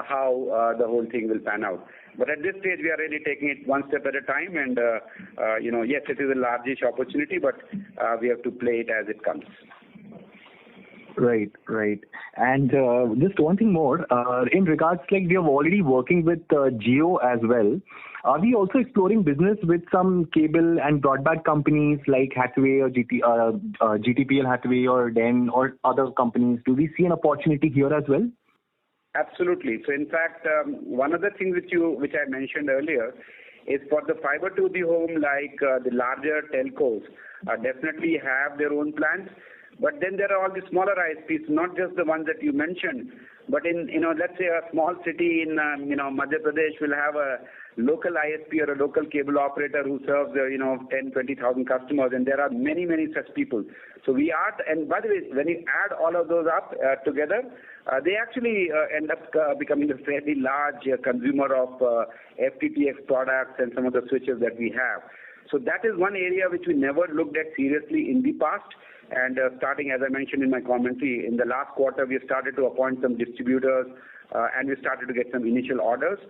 S3: how the whole thing will pan out. But at this stage we are really taking it one step at a time, and yes, it is a largish opportunity, but we have to play it as it comes.
S7: Right. And just one thing more, in regards, like we are already working with Jio as well. Are we also exploring business with some cable and broadband companies like Hathway or GTPL Hathway or DEN or other companies? Do we see an opportunity here as well?
S3: Absolutely. So in fact, one of the things which I mentioned earlier is for the fiber to the home, like the larger telcos definitely have their own plans. But then there are all the smaller ISPs, not just the ones that you mentioned, but in, let's say a small city in, Madhya Pradesh will have a local ISP or a local cable operator who serves, 10, 20,000 customers, and there are many, many such people. So we are, and by the way, when you add all of those up together, they actually end up becoming a fairly large consumer of FTTX products and some of the switches that we have. So that is one area which we never looked at seriously in the past. And starting, as I mentioned in my commentary, in the last quarter, we have started to appoint some distributors and we started to get some initial orders.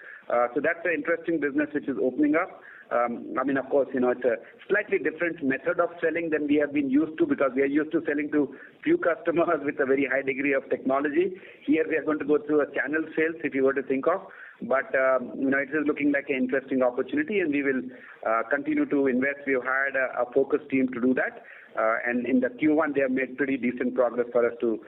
S3: So that's an interesting business which is opening up. I mean, of course, it's a slightly different method of selling than we have been used to, because we are used to selling to few customers with a very high degree of technology. Here we are going to go through a channel sales, if you were to think of. But, it is looking like an interesting opportunity, and we will continue to invest. We have hired a focus team to do that. And in the Q1, they have made pretty decent progress for us to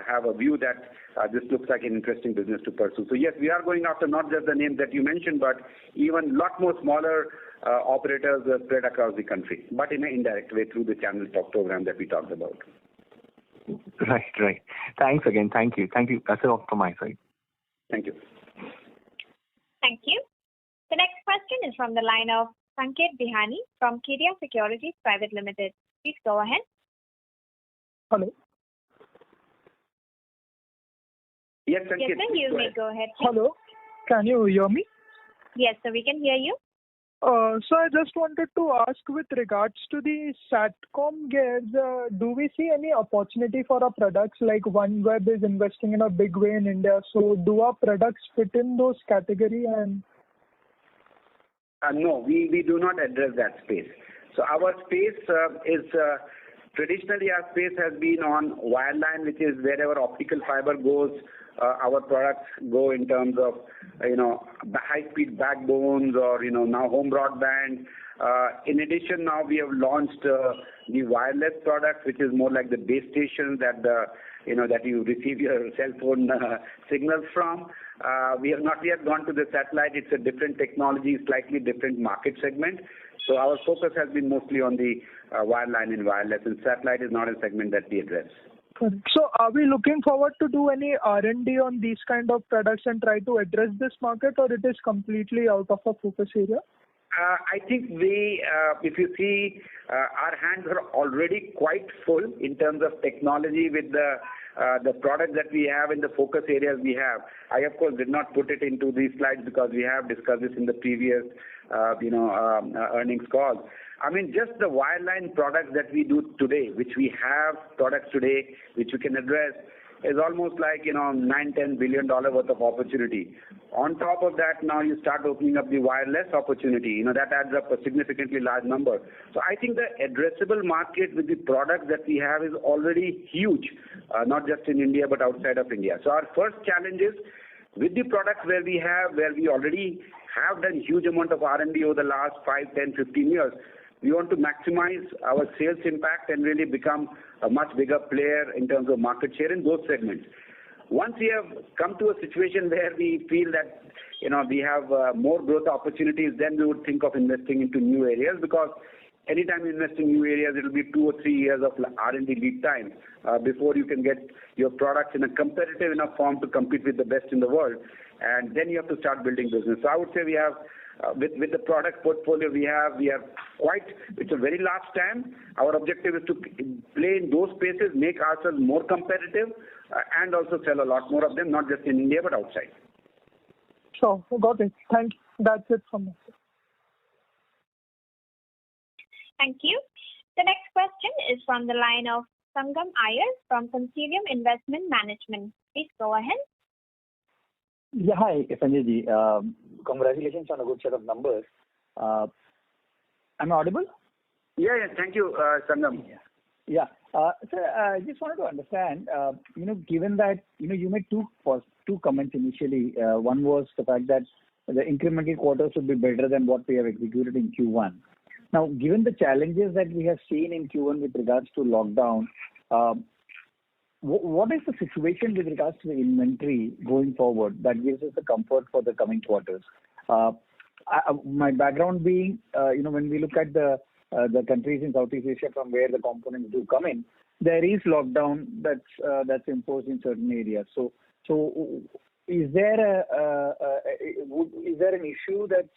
S3: have a view that this looks like an interesting business to pursue. So yes, we are going after not just the names that you mentioned, but even a lot more smaller operators spread across the country, but in an indirect way through the channel talk program that we talked about.
S7: Right. Thanks again. Thank you. That's all from my side.
S3: Thank you.
S1: Thank you. The next question is from the line of Sanket Bihani from Kedia Securities Private Limited. Please go ahead.
S8: Hello.
S3: Yes, Sanket.
S1: Yes, sir, you may go ahead, please.
S8: Hello. Can you hear me?
S1: Yes, sir, we can hear you.
S8: So I just wanted to ask with regards to the SATCOM gears, do we see any opportunity for our products, like OneWeb is investing in a big way in India? So do our products fit in those category? And
S3: no, we do not address that space. So our space is traditionally our space has been on wireline, which is wherever optical fiber goes. Our products go in terms of high-speed backbones or now home broadband. In addition, now we have launched the wireless product, which is more like the base station that that you receive your cell phone signals from. We have not yet gone to the satellite. It's a different technology, slightly different market segment. So our focus has been mostly on the wireline and wireless, and satellite is not a segment that we address.
S8: So are we looking forward to do any R&D on these kind of products and try to address this market, or it is completely out of our focus area?
S3: I think if you see, our hands are already quite full in terms of technology with the product that we have in the focus areas we have. I, of course, did not put it into these slides because we have discussed this in the previous, earnings calls. I mean, just the wireline products that we do today, which we have products today, which we can address, is almost like, $9-10 billion worth of opportunity. On top of that, now you start opening up the wireless opportunity. That adds up a significantly large number. So I think the addressable market with the products that we have is already huge, not just in India, but outside of India. So our first challenge is with the products where we already have done huge amount of R&D over the last 5, 10, 15 years. We want to maximize our sales impact and really become a much bigger player in terms of market share in those segments. Once we have come to a situation where we feel that we have more growth opportunities, then we would think of investing into new areas, because anytime you invest in new areas, it will be 2 or 3 years of R&D lead time before you can get your products in a competitive enough form to compete with the best in the world, and then you have to start building business. So I would say we have with the product portfolio we are quite, it's a very large TAM. Our objective is to play in those spaces, make ourselves more competitive, and also sell a lot more of them, not just in India but outside.
S8: Sure, got it. Thank you. That's it from me.
S1: Thank you. The next question is from the line of Sangam Iyer from Consilium Investment Management. Please go ahead.
S9: Yeah, hi, Sanjay ji. Congratulations on a good set of numbers. Am I audible?
S3: Yeah, thank you, Sangam.
S9: Yeah. Sir, I just wanted to understand, given that, you made two comments initially. One was the fact that the incremental quarters would be better than what we have executed in Q1. Now, given the challenges that we have seen in Q1 with regards to lockdown, what is the situation with regards to the inventory going forward that gives us the comfort for the coming quarters? My background being, when we look at the countries in Southeast Asia from where the components do come in, there is lockdown that's imposed in certain areas. So is there an issue that's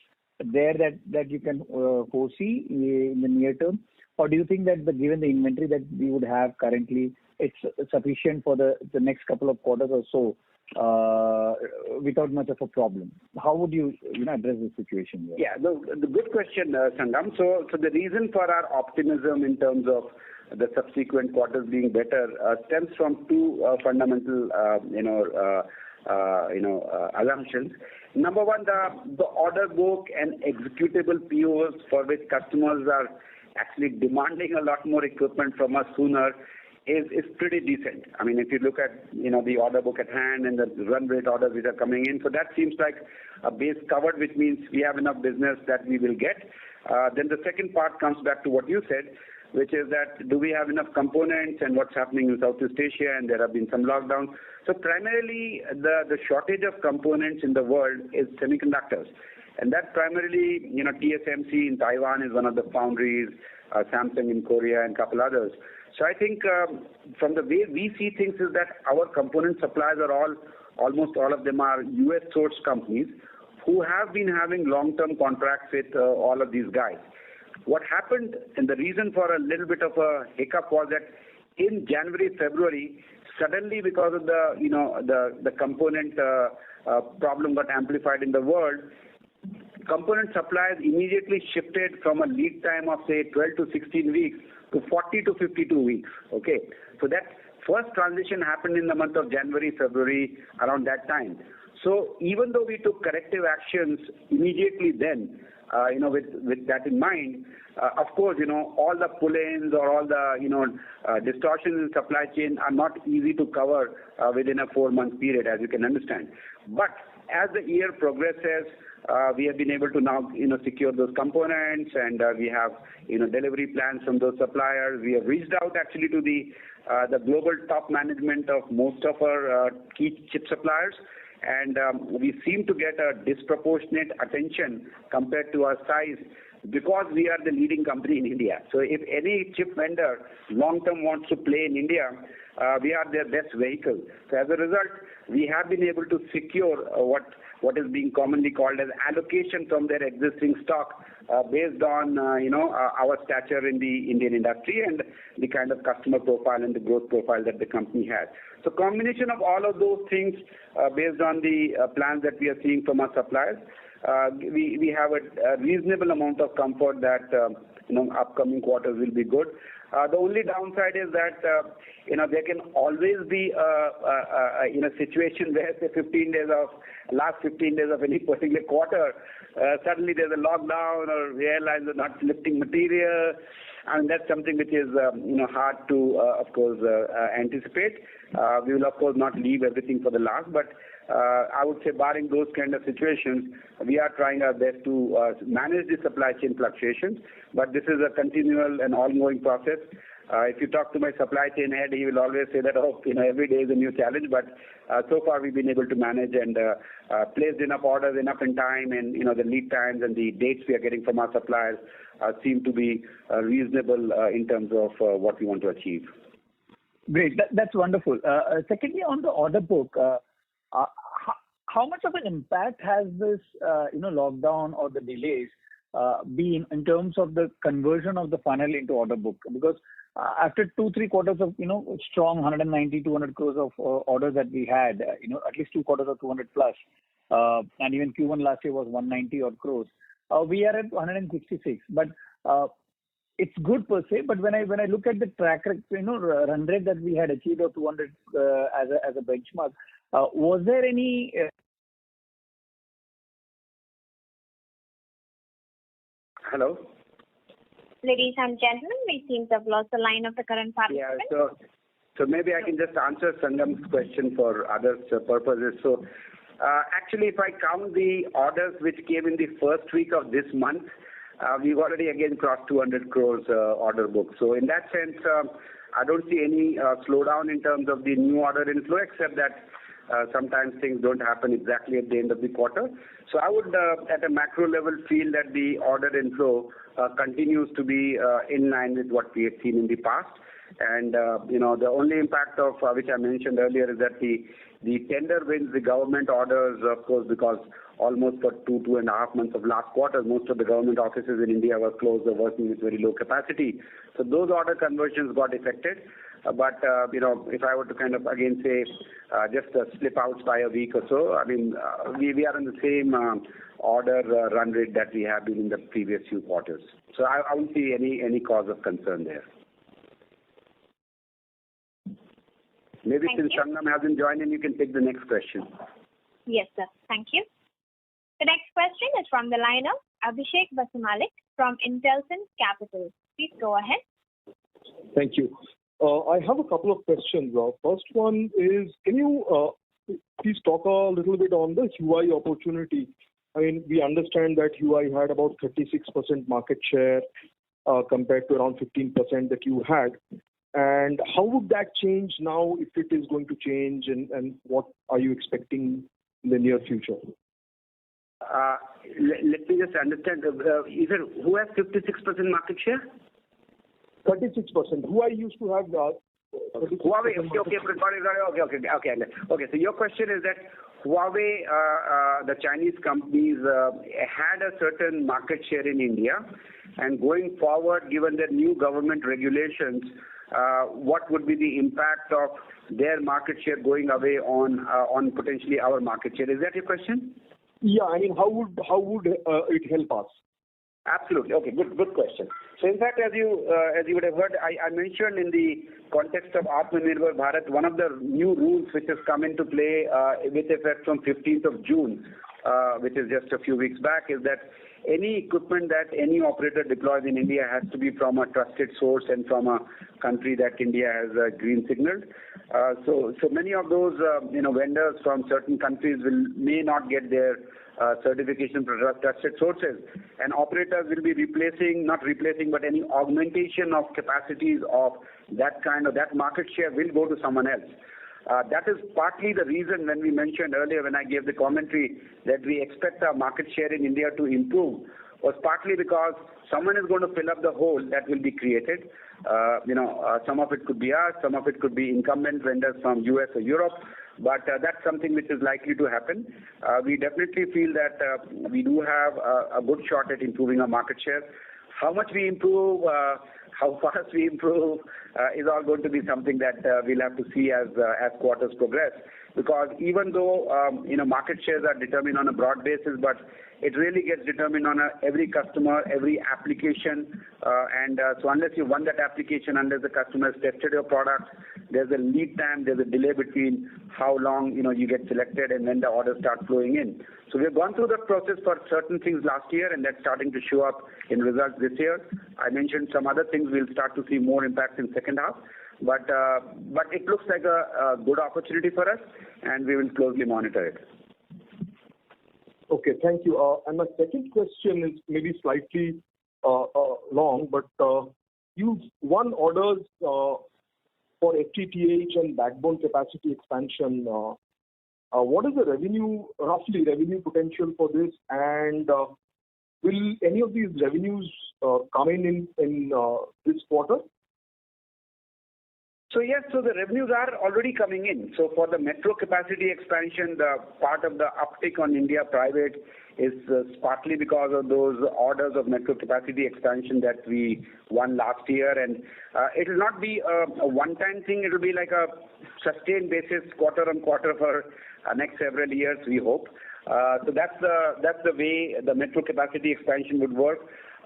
S9: there that you can foresee in the near term, or do you think that given the inventory that we would have currently, it's sufficient for the next couple of quarters or so without much of a problem? How would you address this situation here?
S3: Yeah, the good question, Sangam. So the reason for our optimism in terms of the subsequent quarters being better stems from two fundamental assumptions. Number one, the order book and executable POs for which customers are actually demanding a lot more equipment from us sooner is pretty decent. I mean, if you look at the order book at hand and the run rate orders which are coming in, so that seems like a base covered, which means we have enough business that we will get. Then the second part comes back to what you said, which is that do we have enough components and what's happening in Southeast Asia, and there have been some lockdowns. So primarily the shortage of components in the world is semiconductors. And that primarily, TSMC in Taiwan is one of the foundries, Samsung in Korea and a couple others. So I think from the way we see things is that our component suppliers are almost all of them are US sourced companies who have been having long-term contracts with all of these guys. What happened, and the reason for a little bit of a hiccup, was that in January, February, suddenly because of the component problem got amplified in the world, component suppliers immediately shifted from a lead time of say 12 to 16 weeks to 40 to 52 weeks. Okay, so that first transition happened in the month of January, February, around that time. So even though we took corrective actions immediately then, with that in mind, of course, all the pull-ins or all the, distortions in supply chain are not easy to cover within a 4-month period, as you can understand. But as the year progresses, we have been able to now, secure those components, and we have, delivery plans from those suppliers. We have reached out actually to the global top management of most of our key chip suppliers. And we seem to get a disproportionate attention compared to our size because we are the leading company in India. So if any chip vendor long-term wants to play in India, we are their best vehicle. So as a result, we have been able to secure what is being commonly called as allocation from their existing stock based on our stature in the Indian industry and the kind of customer profile and the growth profile that the company has. So combination of all of those things based on the plans that we are seeing from our suppliers, we have a reasonable amount of comfort that upcoming quarters will be good. The only downside is that there can always be a situation where say last 15 days of any particular quarter, suddenly there's a lockdown or the airlines are not lifting material, and that's something which is hard to of course anticipate. We will of course not leave everything for the last, but I would say barring those kind of situations, we are trying our best to manage the supply chain fluctuations, but this is a continual and ongoing process. If you talk to my supply chain head, he will always say that, every day is a new challenge, but so far we've been able to manage and placed enough orders enough in time, and the lead times and the dates we are getting from our suppliers seem to be reasonable in terms of what we want to achieve.
S9: Great, that's wonderful. Secondly, on the order book, how much of an impact has this lockdown or the delays been in terms of the conversion of the funnel into order book? Because after 2-3 quarters of strong 190-200 crores of orders that we had, at least 2 quarters of 200 plus, and even Q1 last year was 190 odd crores. We are at 166, but it's good per se. But when I look at the track, run rate that we had achieved of 200 as a benchmark, was there any?
S3: Hello.
S1: Ladies and gentlemen, we seem to have lost the line of the current participant.
S3: Yeah, so maybe I can just answer Sangam's question for others' purposes. So actually, if I count the orders which came in the first week of this month, we've already again crossed 200 crores order book. So in that sense, I don't see any slowdown in terms of the new order inflow, except that sometimes things don't happen exactly at the end of the quarter. So I would, at a macro level, feel that the order inflow continues to be in line with what we have seen in the past. And, the only impact of which I mentioned earlier is that the tender wins, the government orders, of course, because almost for 2.5 months of last quarter, most of the government offices in India were closed or working with very low capacity. So those order conversions got affected. But, if I were to kind of again say just slip out by a week or so, I mean, we are in the same order run rate that we have been in the previous few quarters. So I won't see any cause of concern there. Maybe
S1: Thank
S3: since
S1: you.
S3: Sangam hasn't joined in, you can take the next question.
S1: Yes, sir. Thank you. The next question is from the line of Abhishek Basumalik from Intelsense Capital. Please go ahead.
S10: Thank you. I have a couple of questions. First one is, can you please talk a little bit on the Huawei opportunity? I mean, we understand that Huawei had about 36% market share compared to around 15% that you had. And how would that change now, if it is going to change, and what are you expecting in the near future?
S3: Let me just understand. You said who has 56% market share?
S10: 36%. Huawei used to have
S3: Huawei. Okay. So your question is that Huawei, the Chinese companies, had a certain market share in India, and going forward, given the new government regulations, what would be the impact of their market share going away on potentially our market share? Is that your question?
S10: Yeah, I mean, how would it help us?
S3: Absolutely. Okay, good question. So in fact, as you would have heard, I mentioned in the context of Atmanirbhar Bharat, one of the new rules which has come into play with effect from 15th of June, which is just a few weeks back, is that any equipment that any operator deploys in India has to be from a trusted source and from a country that India has green signaled. So many of those vendors from certain countries may not get their certification for trusted sources, and operators will be not replacing, but any augmentation of capacities of that market share will go to someone else. That is partly the reason when we mentioned earlier, when I gave the commentary, that we expect our market share in India to improve, was partly because someone is going to fill up the hole that will be created. Some of it could be us, some of it could be incumbent vendors from US or Europe, but that's something which is likely to happen. We definitely feel that we do have a good shot at improving our market share. How much we improve, how fast we improve, is all going to be something that we'll have to see as quarters progress. Because even though market shares are determined on a broad basis, but it really gets determined on every customer, every application, and so unless you won that application, unless the customer has tested your product, there's a lead time, there's a delay between how long you get selected and when the orders start flowing in. So we've gone through that process for certain things last year, and that's starting to show up in results this year. I mentioned some other things we'll start to see more impact in second half, but it looks like a good opportunity for us, and we will closely monitor it.
S10: Okay, thank you. And my second question is maybe slightly long, but you've won orders for FTTH and backbone capacity expansion. What is the roughly revenue potential for this, and will any of these revenues come in this quarter?
S3: So yes, so the revenues are already coming in. So for the metro capacity expansion, the part of the uptick on India private is partly because of those orders of metro capacity expansion that we won last year, and it will not be a one-time thing. It will be like a sustained basis, quarter on quarter for next several years, we hope. So that's the way the metro capacity expansion would work.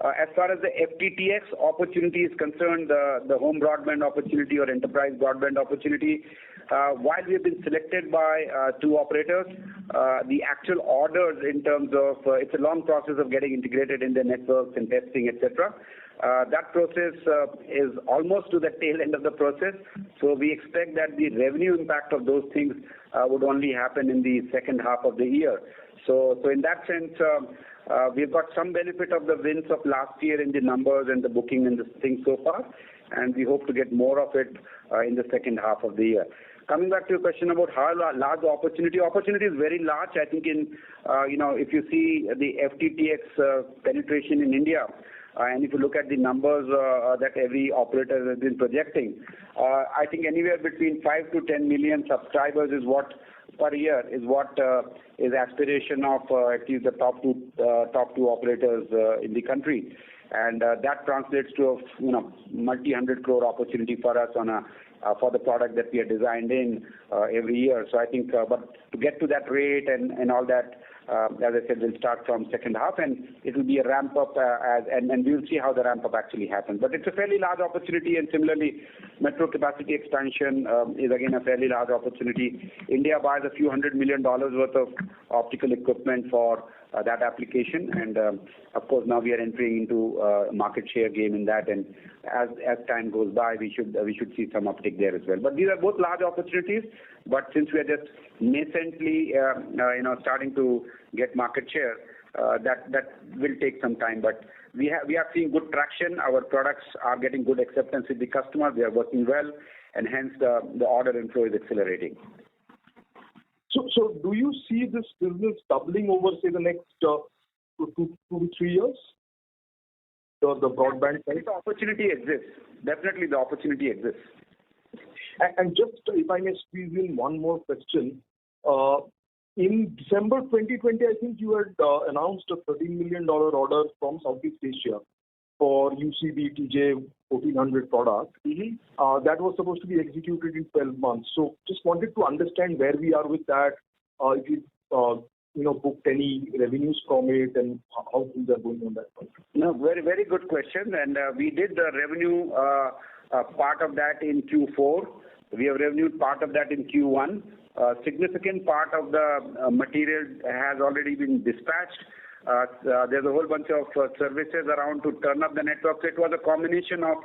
S3: As far as the FTTX opportunity is concerned, the home broadband opportunity or enterprise broadband opportunity, while we have been selected by two operators, the actual orders in terms of, it's a long process of getting integrated in their networks and testing, etc. That process is almost to the tail end of the process. So we expect that the revenue impact of those things would only happen in the second half of the year. So in that sense, we've got some benefit of the wins of last year in the numbers and the booking and the things so far, and we hope to get more of it in the second half of the year. Coming back to your question about how large the opportunity is very large. I think if you see the FTTX penetration in India, and if you look at the numbers that every operator has been projecting, I think anywhere between 5 to 10 million subscribers is what per year is what is aspiration of at least the top two operators in the country, and that translates to a multi-100 crore opportunity for us for the product that we are designed in every year. So I think, but to get to that rate and all that, as I said, will start from second half, and it will be a ramp up, and we'll see how the ramp up actually happens. But it's a fairly large opportunity, and similarly, metro capacity expansion is again a fairly large opportunity. India buys a few $100 million worth of optical equipment for that application, and of course now we are entering into market share game in that, and as time goes by, we should see some uptick there as well. But these are both large opportunities. But since we are just nascently, starting to get market share, that will take some time. But we are seeing good traction. Our products are getting good acceptance with the customer. They are working well, and hence the order inflow is accelerating.
S10: So do you see this business doubling over, say, the next 2 to 3 years? The broadband side?
S3: The opportunity exists. Definitely the opportunity exists.
S10: And just if I may squeeze in one more question. In December 2020, I think you had announced a $13 million order from Southeast Asia for UCB TJ 1400 product.
S3: Mm-hmm.
S10: That was supposed to be executed in 12 months. So just wanted to understand where we are with that. If you booked any revenues from it, and how things are going on that front.
S3: No, very, very good question. And we did the revenue part of that in Q4. We have revenued part of that in Q1. Significant part of the material has already been dispatched. There's a whole bunch of services around to turn up the network. So it was a combination of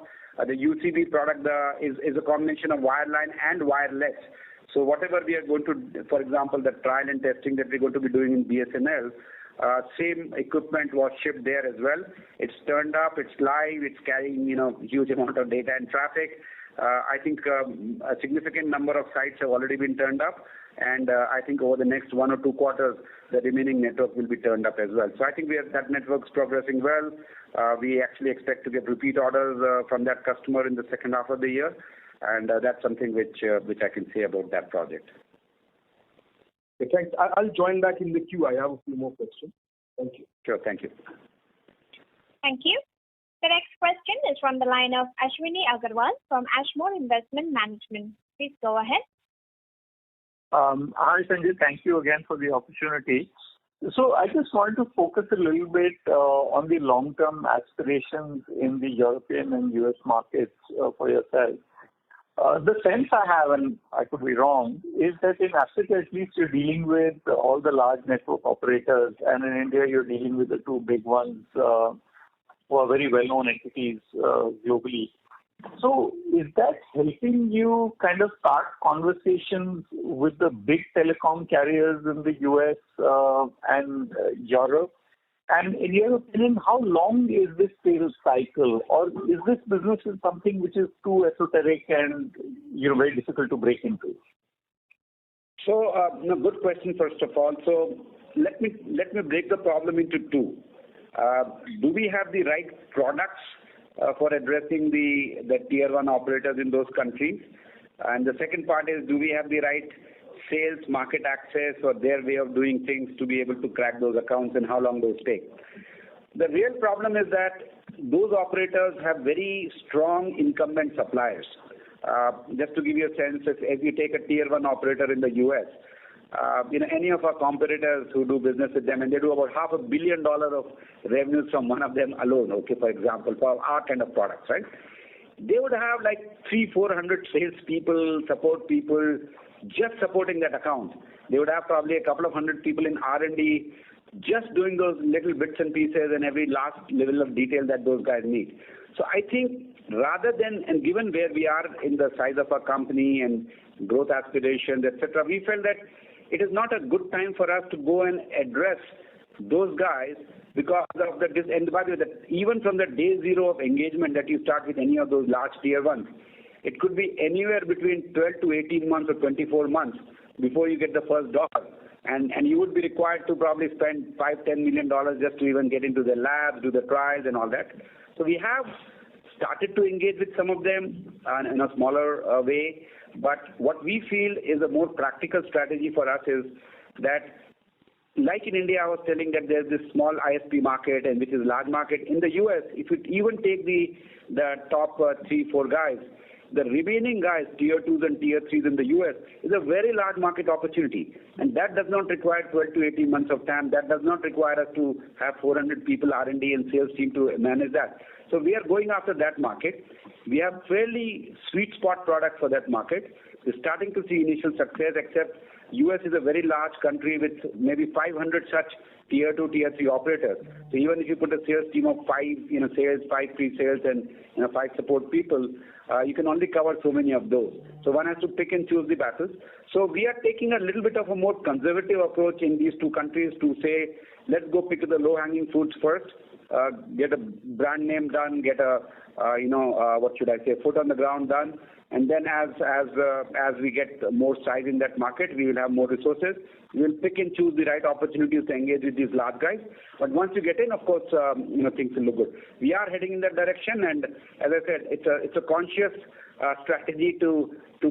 S3: the UCB product is a combination of wireline and wireless. So whatever we are going to, for example, the trial and testing that we're going to be doing in BSNL, same equipment was shipped there as well. It's turned up, it's live, it's carrying huge amount of data and traffic. I think a significant number of sites have already been turned up, and I think over the next 1 or 2 quarters, the remaining network will be turned up as well. So I think that network's progressing well. We actually expect to get repeat orders from that customer in the second half of the year, and that's something which I can say about that project.
S10: Okay, thanks. I'll join back in the queue. I have a few more questions. Thank you.
S3: Sure, thank you.
S1: Thank you. The next question is from the line of Ashwini Agarwal from Ashmore Investment Management. Please go ahead.
S6: Hi, Sanjay. Thank you again for the opportunity. So I just want to focus a little bit on the long-term aspirations in the European and US markets for yourself. The sense I have, and I could be wrong, is that in Africa at least you're dealing with all the large network operators, and in India you're dealing with the 2 big ones who are very well-known entities globally. So is that helping you kind of start conversations with the big telecom carriers in the US and Europe? And in your opinion, how long is this sales cycle? Or is this business something which is too esoteric and very difficult to break into?
S3: So, good question first of all. So let me break the problem into 2. Do we have the right products for addressing the tier 1 operators in those countries? And the second part is, do we have the right sales, market access, or their way of doing things to be able to crack those accounts, and how long those take? The real problem is that those operators have very strong incumbent suppliers. Just to give you a sense, if you take a tier 1 operator in the US, any of our competitors who do business with them, and they do about $500 million of revenues from one of them alone, okay, for example, for our kind of products, right? They would have like 300-400 sales people, support people, just supporting that account. They would have probably a couple of 100 people in R&D, just doing those little bits and pieces and every last level of detail that those guys need. So I think rather than, and given where we are in the size of our company and growth aspirations, etc., we felt that it is not a good time for us to go and address those guys because of and by the way, that even from the day 0 of engagement that you start with any of those large tier 1s, it could be anywhere between 12 to 18 months or 24 months before you get the first dollar. And you would be required to probably spend $5-10 million just to even get into the labs, do the trials and all that. So we have started to engage with some of them in a smaller way. But what we feel is a more practical strategy for us is that, like in India, I was telling that there's this small ISP market and which is large market. In the US, if you even take the top 3-4 guys, the remaining guys, tier 2s and tier 3s in the US, is a very large market opportunity. And that does not require 12 to 18 months of time. That does not require us to have 400 people R&D and sales team to manage that. So we are going after that market. We have fairly sweet spot product for that market. We're starting to see initial success, except US is a very large country with maybe 500 such tier 2, tier 3 operators. So even if you put a sales team of 5, sales, 5 pre-sales and 5 support people, you can only cover so many of those. So one has to pick and choose the battles. So we are taking a little bit of a more conservative approach in these two countries to say, let's go pick the low-hanging fruits first, get a brand name done, get a, foot on the ground done. And then as we get more size in that market, we will have more resources. We will pick and choose the right opportunities to engage with these large guys. But once you get in, of course, things will look good. We are heading in that direction, and as I said, it's a conscious strategy to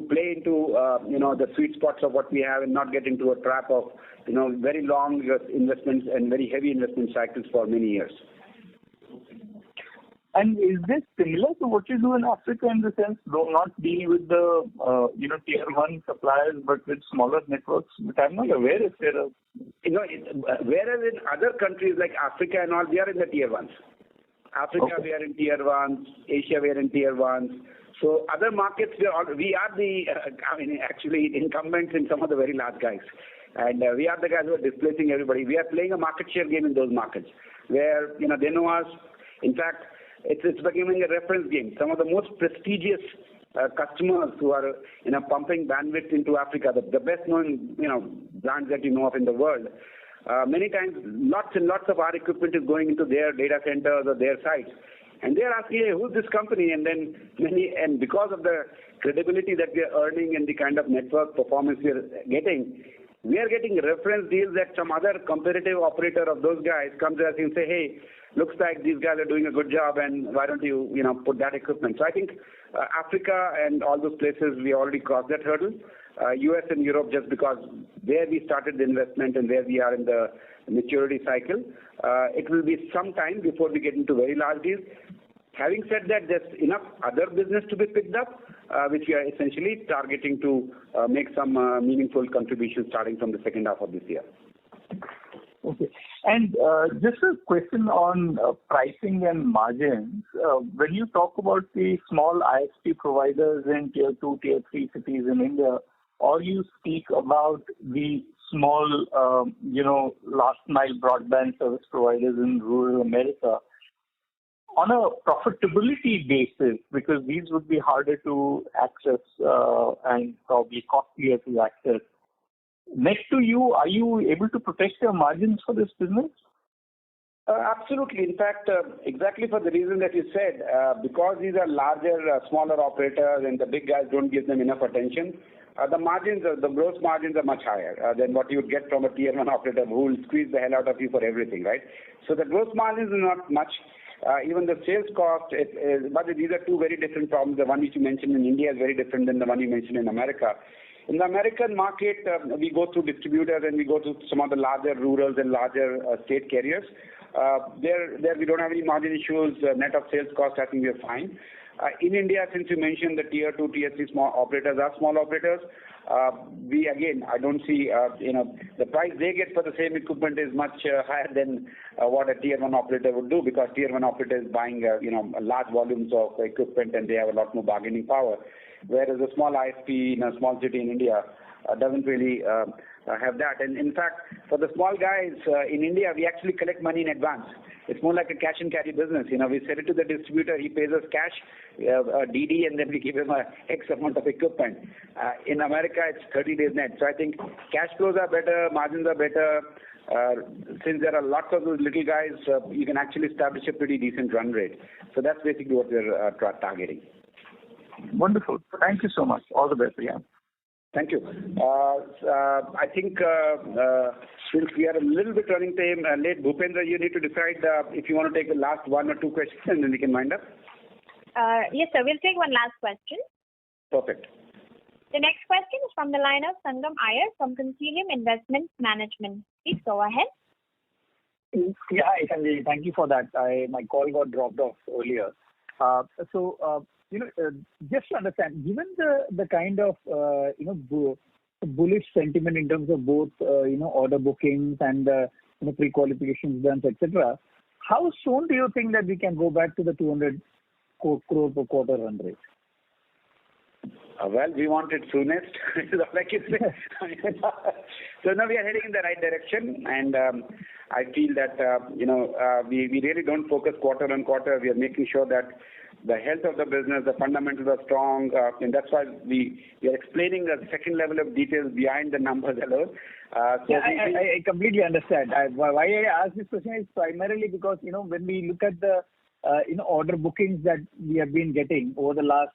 S3: play into the sweet spots of what we have and not get into a trap of very long investments and very heavy investment cycles for many years.
S6: And is this similar to what you do in Africa in the sense, though not deal with the tier 1 suppliers, but with smaller networks? But I'm not aware if there are.
S3: Whereas in other countries like Africa and all, we are in the tier 1s. Africa, we are in tier 1s. Asia, we are in tier 1s. So other markets, we are the, actually incumbents in some of the very large guys. And we are the guys who are displacing everybody. We are playing a market share game in those markets where, they know us. In fact, it's becoming a reference game. Some of the most prestigious customers who are pumping bandwidth into Africa, the best known brands that you know of in the world, many times lots and lots of our equipment is going into their data centers or their sites, and they are asking, hey, who's this company? And then because of the credibility that we are earning and the kind of network performance we are getting reference deals that some other competitive operator of those guys comes to us and say, hey, looks like these guys are doing a good job, and why don't you, put that equipment? So I think Africa and all those places, we already crossed that hurdle. US and Europe, just because where we started the investment and where we are in the maturity cycle, it will be some time before we get into very large deals. Having said that, there's enough other business to be picked up, which we are essentially targeting to make some meaningful contributions starting from the second half of this year.
S6: Okay. And just a question on pricing and margins. When you talk about the small ISP providers in tier 2, tier 3 cities in India, or you speak about the small, last mile broadband service providers in rural America, on a profitability basis, because these would be harder to access and probably costlier to access, next to you, are you able to protect your margins for this business?
S3: Absolutely. In fact, exactly for the reason that you said, because these are larger, smaller operators and the big guys don't give them enough attention, the gross margins are much higher than what you would get from a tier 1 operator who will squeeze the hell out of you for everything, right? So the gross margins are not much. Even the sales cost, but these are two very different problems. The one which you mentioned in India is very different than the one you mentioned in America. In the American market, we go through distributors and we go to some of the larger rurals and larger state carriers. There we don't have any margin issues. Net of sales cost, I think we are fine. In India, since you mentioned the tier 2, tier 3 small operators are small operators, I don't see, the price they get for the same equipment is much higher than what a tier 1 operator would do, because tier 1 operator is buying, large volumes of equipment and they have a lot more bargaining power. Whereas a small ISP in a small city in India doesn't really have that. And in fact, for the small guys in India, we actually collect money in advance. It's more like a cash and carry business. We send it to the distributor, he pays us cash, DD, and then we give him a X amount of equipment. In America, it's 30 days net. So I think cash flows are better, margins are better. Since there are lots of those little guys, you can actually establish a pretty decent run rate. So that's basically what we're targeting.
S6: Wonderful. Thank you so much. All the best, Rian.
S3: Thank you. I think since we are a little bit running late, Bhupendra, you need to decide if you want to take the last one or two questions and then we can wind up.
S1: Yes, sir. We'll take one last question.
S3: Perfect.
S1: The next question is from the line of Sangam Iyer from Consilium Investment Management. Please go ahead.
S9: Yeah, hi, Sanjay. Thank you for that. My call got dropped off earlier. So just to understand, given the kind of bullish sentiment in terms of both order bookings and pre-qualifications done, etc., how soon do you think that we can go back to the 200 crore per quarter run rate?
S3: Well, we want it soonest, like you say. So now we are heading in the right direction, and I feel that we really don't focus quarter on quarter. We are making sure that the health of the business, the fundamentals are strong, and that's why we are explaining the second level of details behind the numbers alone.
S9: I completely understand. Why I ask this question is primarily because when we look at the order bookings that we have been getting over the last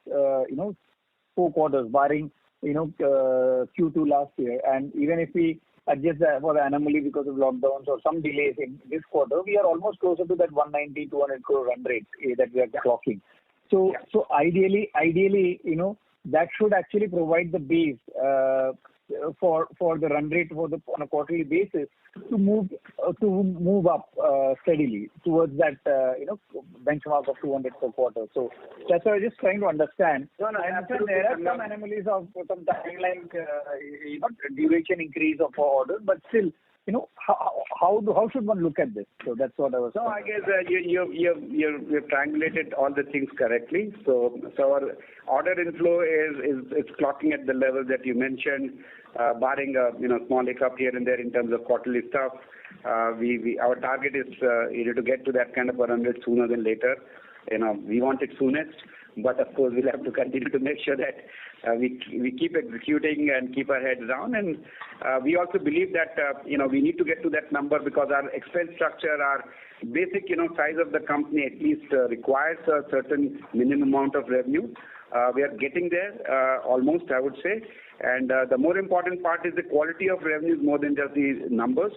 S9: 4 quarters, barring Q2 last year, and even if we adjust for the anomaly because of lockdowns or some delays in this quarter, we are almost closer to that 190, 200 crore run rate that we are clocking. So ideally, that should actually provide the base for the run rate on a quarterly basis to move up steadily towards that benchmark of 200 per quarter. So that's why I was just trying to understand. I understand there are some anomalies of some timeline, duration increase of orders, but still, how should one look at this? So that's what I was.
S3: No, I guess you've triangulated all the things correctly. So our order inflow is clocking at the level that you mentioned, barring a small hiccup here and there in terms of quarterly stuff. Our target is to get to that kind of a run rate sooner than later. We want it soonest, but of course we'll have to continue to make sure that we keep executing and keep our heads down. And we also believe that we need to get to that number because our expense structure, our basic size of the company at least requires a certain minimum amount of revenue. We are getting there almost, I would say. And the more important part is the quality of revenues more than just the numbers,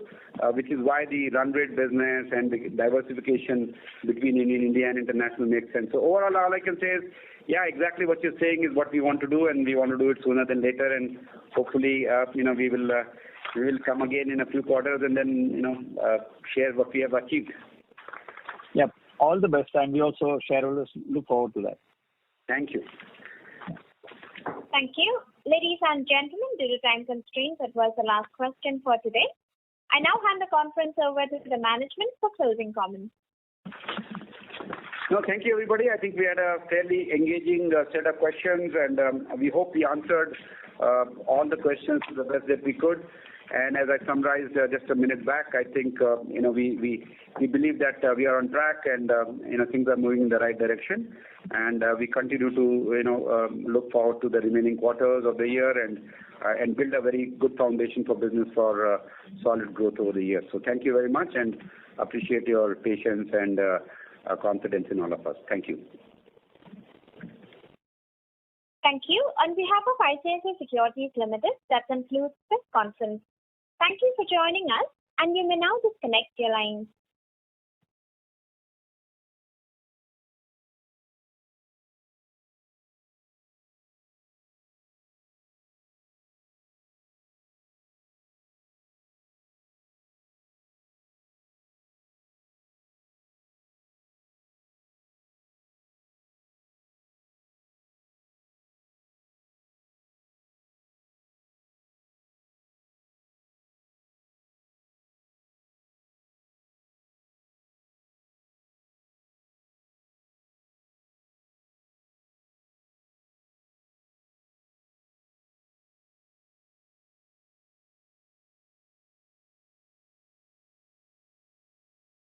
S3: which is why the run rate business and the diversification between India and international makes sense. So overall, all I can say is, yeah, exactly what you're saying is what we want to do, and we want to do it sooner than later. And hopefully, we will come again in a few quarters and then share what we have achieved.
S9: Yep, all the best, and we also shareholders look forward to that.
S3: Thank you.
S1: Thank you. Ladies and gentlemen, due to time constraints, that was the last question for today. I now hand the conference over to the management for closing comments.
S3: No, thank you, everybody. I think we had a fairly engaging set of questions, and we hope we answered all the questions to the best that we could. And as I summarized just a minute back, I think we believe that we are on track and things are moving in the right direction. And we continue to look forward to the remaining quarters of the year and build a very good foundation for business for solid growth over the year. So thank you very much, and appreciate your patience and confidence in all of us. Thank you.
S1: Thank you. On behalf of ICICI Securities Limited, that concludes this conference. Thank you for joining us, and you may now disconnect your lines.